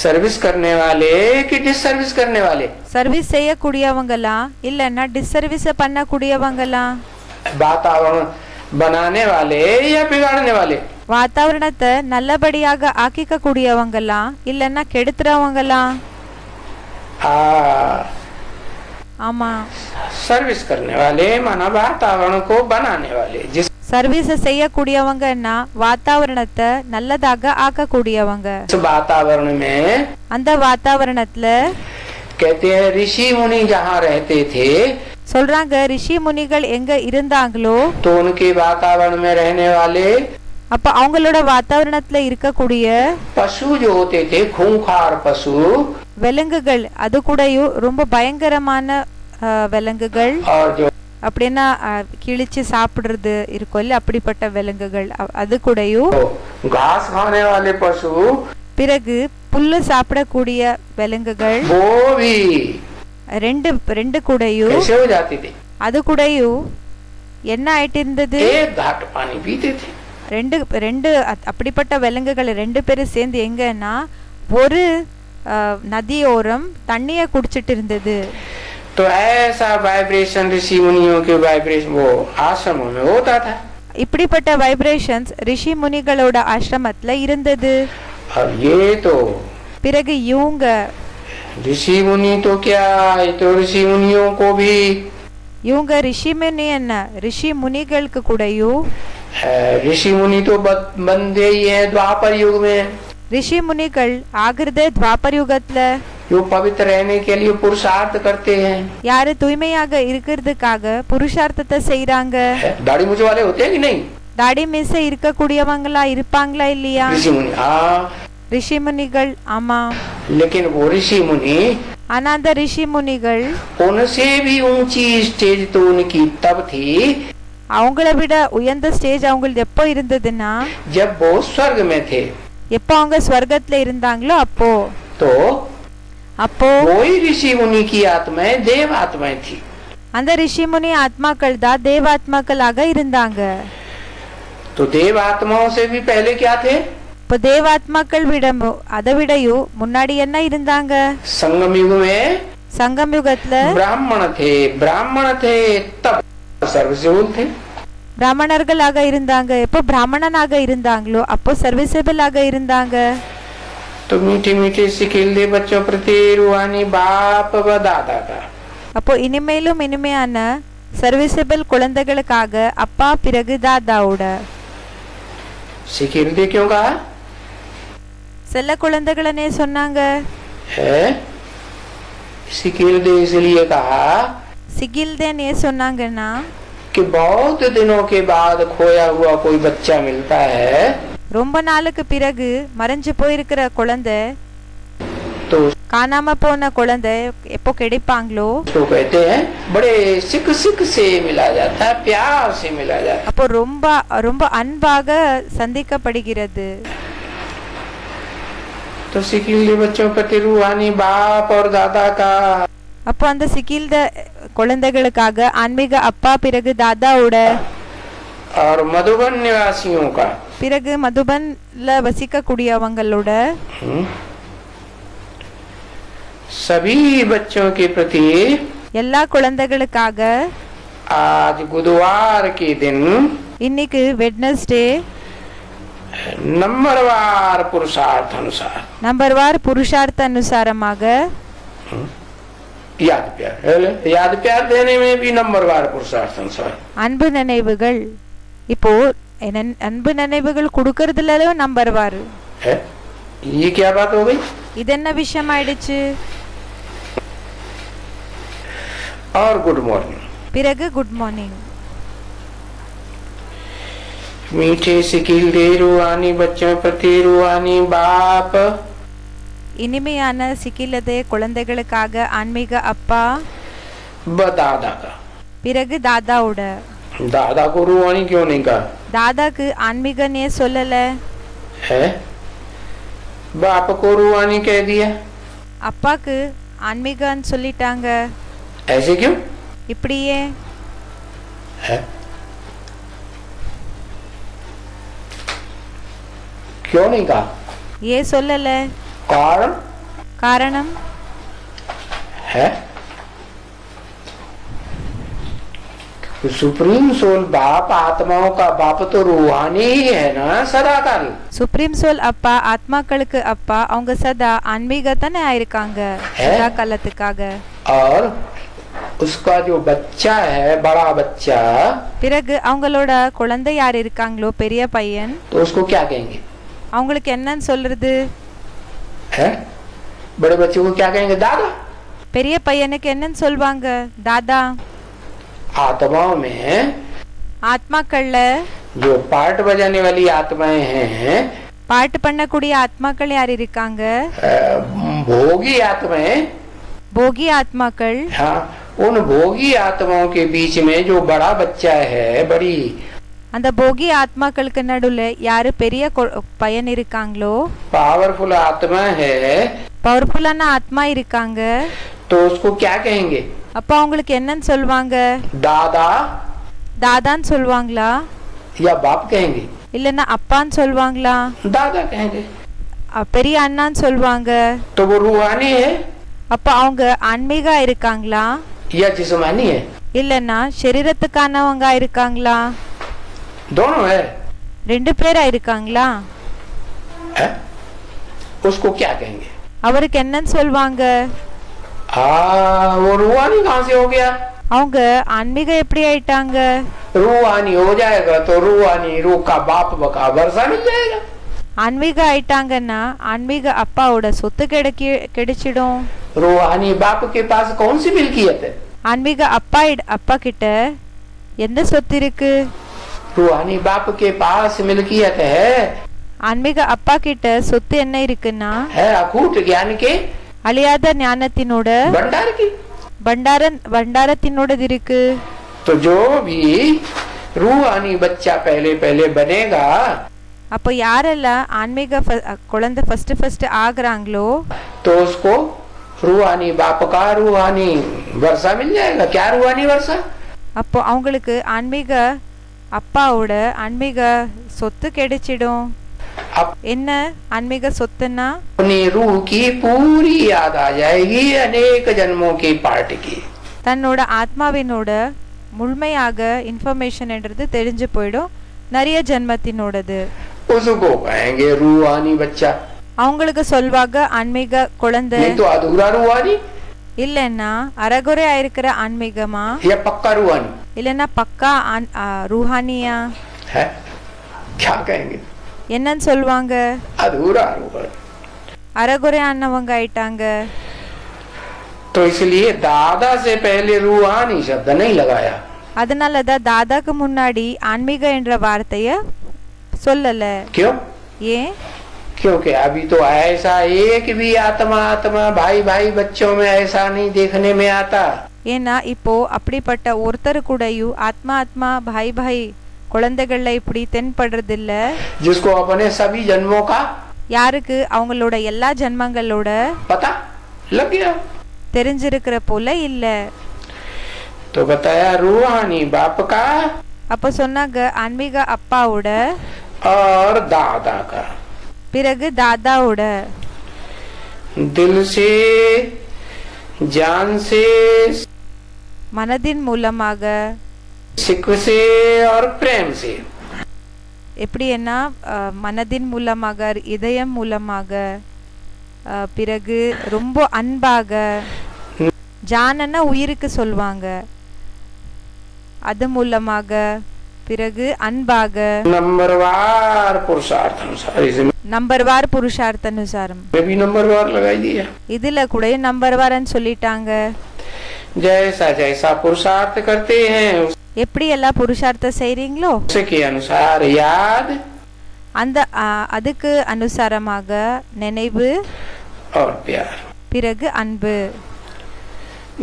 सर्विस करने वाले कि डिसर्विस करने वाले? சர்வீஸ் செய்யக்கூடியவங்களா இல்லைன்னா டிஸ்சர்வீஸ் பண்ணக்கூடியவங்களா? वातावरण बनाने वाले या बिगाड़ने वाले? வாத்தாவரணத்தை நல்லபடியாக ஆக்கிக்க கூடியவங்களா இல்லைன்னா கெடுத்துறவங்களா? ஆமா, सर्विस करने वाले माना वातावरण को बनाने वाले। जिस சர்வீஸ் செய்யக்கூடியவங்கன்னா வாத்தாவரணத்தை நல்லதாக ஆக்கக்கூடியவங்க। वातावरण में அந்த வாத்தாவரணத்துல कहते हैं ऋषि मुनि जहाँ रहते थे, சொல்றாங்க ரிஷி முனிகள் எங்க இருந்தாங்களோ तो उनके वातावरण में रहने वाले அப்ப அவங்களோட வாத்தாவரணத்துல இருக்கக்கூடிய पशु जो होते थे, खूंखार पशु, விலங்குகள், அது கூடயும் ரொம்ப பயங்கரமான விலங்குகள், और जो அப்படின்னா கிழிச்சு சாப்பிடுறது இருக்கும்ல அப்படிப்பட்ட விலங்குகள், அது கூடயும் घास खाने वाले पशु, பிறகு புல்லு சாப்பிடக்கூடிய விலங்குகள், वो भी ரெண்டு கூடயும் कैसे हो जाते थे? அது கூடயும் என்ன ஆயிட்டு இருந்தது? एक घाट पानी पीते थे। ரெண்டு அப்படிப்பட்ட விலங்குகள் ரெண்டு பேரும் சேர்ந்து எங்கன்னா ஒரு நதியோரம் தண்ணிய குடிச்சிட்டு இருந்தது। तो ऐसा वाइब्रेशन ऋषि मुनियों के वाइब्रेशन वो आश्रमों में होता था। இப்படிப்பட்ட வைப்ரேஷன்ஸ் ரிஷி முனிகளோட ஆசிரமத்துல இருந்தது। और ये तो பிறகு இவங்க ऋषि मुनि तो क्या, ये तो ऋषि मुनियों को भी, இவங்க ரிஷி முனி என்ன ரிஷி முனிகளுக்கு கூடயும் ऋषि मुनि तो बंदे ही हैं द्वापर युग में। ரிஷி முனிகள் ஆகிறது துவாபர் யுகத்துல। जो पवित्र रहने के लिए पुरुषार्थ करते हैं। யாரு தூய்மையாக இருக்கிறதுக்காக புருஷார்த்தத்தை செய்யறாங்க। दाढ़ी मूंछ वाले होते हैं कि नहीं? தாடி மீசை இருக்கக்கூடியவங்களா இருப்பாங்களா இல்லையா? ऋषि मुनि, हाँ ரிஷி முனிகள், ஆமா। लेकिन वो ऋषि मुनि, ஆனா அந்த ரிஷி முனிகள் उनसे भी ऊंची स्टेज तो उनकी तब थी அவங்கள விட உயர்ந்த ஸ்டேஜ் அவங்களுக்கு எப்போ இருந்ததுன்னா जब वो स्वर्ग में थे। எப்போ அவங்க ஸ்வர்கத்துல இருந்தாங்களோ तो அப்போ वही ऋषि मुनि की आत्माएं देव आत्माएं थी। அந்த ரிஷி முனி ஆத்மாக்கள் தான் தேவாத்மாக்களாக இருந்தாங்க। तो देव आत्माओं से भी पहले क्या थे? இப்போ தேவாத்மாக்கள் அதை விடையும் முன்னாடி என்ன இருந்தாங்க? संगम युग में சங்கம் யுகத்துல ब्राह्मण थे तब सर्वसेवल थे। பிராமணர்களாக இருந்தாங்க। எப்போ பிராமணனாக இருந்தாங்களோ அப்போ சர்வீசபிள் ஆக இருந்தாங்க। तो मीठे मीठे सिखिलदे बच्चों प्रति रूहानी बाप व दादा का। அப்போ இனிமேலும் இனிமையான சர்வீசபிள் குழந்தைகளுக்காக அப்பா பிறகு தாதாவோட। सिखिलदे क्यों कहा? செல்ல குழந்தைகளே சொன்னாங்க। सिखिलदे इसलिए कहा சிகில்தேன் ஏன் சொன்னாங்கன்னா कि बहुत दिनों के बाद खोया हुआ कोई बच्चा मिलता है, ரொம்ப நாளுக்கு பிறகு மறைஞ்சு போயிருக்கிற குழந்தை, तो காணாம போன குழந்தை எப்போ கிடைப்பாங்களோ तो कहते हैं बड़े सिक सिक से मिला जाता है, प्यार से मिला जाता है। அப்போ ரொம்ப ரொம்ப அன்பாக சந்திக்கப்படுகிறது। तो सिखिलदे बच्चों प्रति रूहानी बाप और दादा का। அப்போ அந்த சிகில்த குழந்தைகளுக்காக ஆன்மீக அப்பா பிறகு தாதாவோட, और मधुबन निवासियों का, பிறகு மதுபன்ல வசிக்க கூடியவங்களோட, सभी बच्चों के प्रति எல்லா குழந்தைகளுக்காக आज बुधवार के दिन இன்னைக்கு வெட்னஸ்டே नंबरवार पुरुषार्थ अनुसार நம்பர்வார் புருஷார்த்த அனுசாரமாக याद प्यार देने में भी नंबरवार पुरुषार्थ अनुसार அன்பு நினைவுகள், இப்போ அன்பு நினைவுகள் கொடுக்கறதுல நம்பர்வார்। ये क्या बात हो गई? இது என்ன விஷயம் ஆயிடுச்சு? और गुड मॉर्निंग। பிறகு குட் மார்னிங்। मीठे सिखिलदे रूहानी बच्चों प्रति रूहानी बाप, இனிமையான சிக்கிலதே குழந்தைகளுக்காக ஆன்மீக அப்பா दादा का। பிறகு தாதாவோட। दादा को रूहानी क्यों नहीं कहा? தாதாக்கு ஆன்மீகனே சொல்லல, है बाप को रूहानी कह दिया। அப்பாக்கு ஆன்மீகன்னு சொல்லிட்டாங்க। ऐसे क्यों? இப்படியே है क्यों नहीं कहा? ஏ சொல்லல? कारण காரணம் है। सुप्रीम सोल बाप आत्माओं का बाप तो रूहानी ही है ना सदाकाल। சுப்ரீம் சோல் அப்பா ஆத்மாக்களுக்கு அப்பா, அவங்க சதா ஆன்மீக தானே ஆயிருக்காங்க சதா காலத்துக்காக. और उसका जो बच्चा है बड़ा बच्चा, பிறகு அவங்களோட குழந்தை யார் இருக்காங்களோ பெரிய பையன், तो उसको क्या कहेंगे? அவங்களுக்கு என்னன்னு சொல்றது? है बड़े बच्चे को क्या कहेंगे? दादा। பெரிய பையனுக்கு என்னன்னு சொல்வாங்க? தாதா. आत्माओं में ஆத்மாக்கள்ல जो पार्ट बजाने वाली आत्माएं हैं, பாட்டு பண்ணக்கூடிய ஆத்மாக்கள் யார் இருக்காங்க? भोगी आत्माएं, போகி ஆத்மாக்கள். हाँ, उन भोगी आत्माओं के बीच में जो बड़ा बच्चा है, बड़ी அந்த போகி ஆத்மாக்களுக்கு நடுவுல யாரு பெரிய பையன் இருக்காங்களோ, पावरफुल आत्मा है, பவர்ஃபுல்லான ஆத்மா இருக்காங்க, तो उसको क्या कहेंगे? அப்ப அவங்களுக்கு என்னன்னு சொல்வாங்க? दादा தாதான்னு சொல்வாங்களா, या बाप कहेंगे? இல்லன்னா அப்பான்னு சொல்வாங்களா, दादा कहेंगे। பெரிய அண்ணான்னு சொல்வாங்க. तो वो रूहानी है அப்ப அவங்க ஆன்மீகா இருக்காங்களா, या जिस्मानी है? இல்லன்னா சரீரத்துக்கானவங்க இருக்காங்களா? दोनों है। ரெண்டு பேரா இருக்காங்களா? उसको क्या कहेंगे? அவருக்கு என்னன்னு சொல்வாங்க? वो रूहानी कहाँ से हो गया? அவங்க ஆன்மீக எப்படி ஆயிட்டாங்க? रूहानी हो जाएगा तो रूहानी रूह का बाप का वर्षा मिल जाएगा। ஆன்மீக ஆயிட்டாங்கன்னா ஆன்மீக அப்பாவோட சொத்து கிடைச்சிடும். रूहानी बाप के पास कौन सी मिल्कियत है? ஆன்மீக அப்பா கிட்ட எந்த சொத்து இருக்கு? रूहानी बाप के पास मिल्कियत है, ஆன்மீக அப்பா கிட்ட சொத்து என்ன இருக்குன்னா, है अकूट ज्ञान के அழியாத ஞானத்தினோட भंडार की। பண்டாரத்தினோட இருக்கு. तो जो भी रूहानी बच्चा पहले पहले बनेगा, அப்போ யாரெல்லாம் ஆன்மீக குழந்தை ஃபர்ஸ்ட் ஆகுறாங்களோ, तो उसको रूहानी बाप का रूहानी वर्षा मिल जाएगा। क्या रूहानी वर्षा? அப்போ அவங்களுக்கு ஆன்மீக அப்பாவோட ஆன்மீக சொத்து கிடைச்சிடும். என்ன ஆன்மீக சொத்துன்னா, अपनी रूह की पूरी याद आ जाएगी अनेक जन्मों की पार्ट की। தன்னோட ஆத்மாவினோட முழுமையாக இன்ஃபர்மேஷன் என்றது தெரிஞ்சு போயிடும், நிறைய ஜென்மத்தினோடது. उसको कहेंगे रूहानी बच्चा। அவங்களுக்கு சொல்வாங்க ஆன்மீக குழந்தை. नहीं तो अधूरा रूहानी, இல்லன்னா அறகுறையா இருக்கிற ஆன்மீகமா, या पक्का रूहानी இல்லன்னா பக்கா ரூஹானியா? है क्या कहेंगे? என்னன்னு சொல்வாங்க? अधूरा रूहानी। அறகுறையானவங்க ஆயிட்டாங்க. तो इसलिए दादा से पहले रूहानी शब्द नहीं लगाया। அதனாலதான் தாதாக்கு முன்னாடி ஆன்மீக என்ற வார்த்தைய சொல்லல. क्यों? ஏன்? क्योंकि अभी तो ऐसा एक भी आत्मा आत्मा भाई भाई बच्चों में ऐसा नहीं देखने में आता। ஏன்னா இப்போ அப்படிப்பட்ட ஒருத்தர் கூடயும் ஆத்மா ஆத்மா பாய் பாய் குழந்தைகள்ல இப்படி தென்படுறது இல்ல. जिसको अपने सभी जन्मों का யாருக்கு அவங்களோட எல்லா ஜென்மங்களோட पता लग गया, தெரிஞ்சிருக்கிற போல இல்ல. तो बताया रूहानी बाप का அப்ப சொன்னாங்க ஆன்மீக அப்பாவோட और दादा का। பிறகு தாதாவோட. दिल से जान से மனதின் மூலமாக, सिक से और प्रेम से। எப்படி என்ன மனதின் மூலமாக, இதயம் மூலமாக, பிறகு ரொம்ப அன்பாக, ஜானன்னா உயிருக்கு சொல்வாங்க, அது மூலமாக, பிறகு அன்பாக, नंबरवार पुरुषार्थ अनुसार। நம்பர்வார் புருஷார்த்த அனுசாரம். भी नंबरवार लगाई दिया, இதுல கூட நம்பர்வார்னு சொல்லிட்டாங்க. जैसा जैसा पुरुषार्थ करते हैं எப்படி எல்லாம் புருஷார்த்தம் செய்றீங்களோ उसके अनुसार याद அந்த அதுக்கு அனுசாரமாக நினைவு और प्यार। பிறகு அன்பு.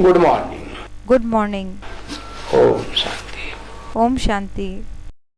Good morning. Good morning. ओम शांति। ஓம் சாந்தி.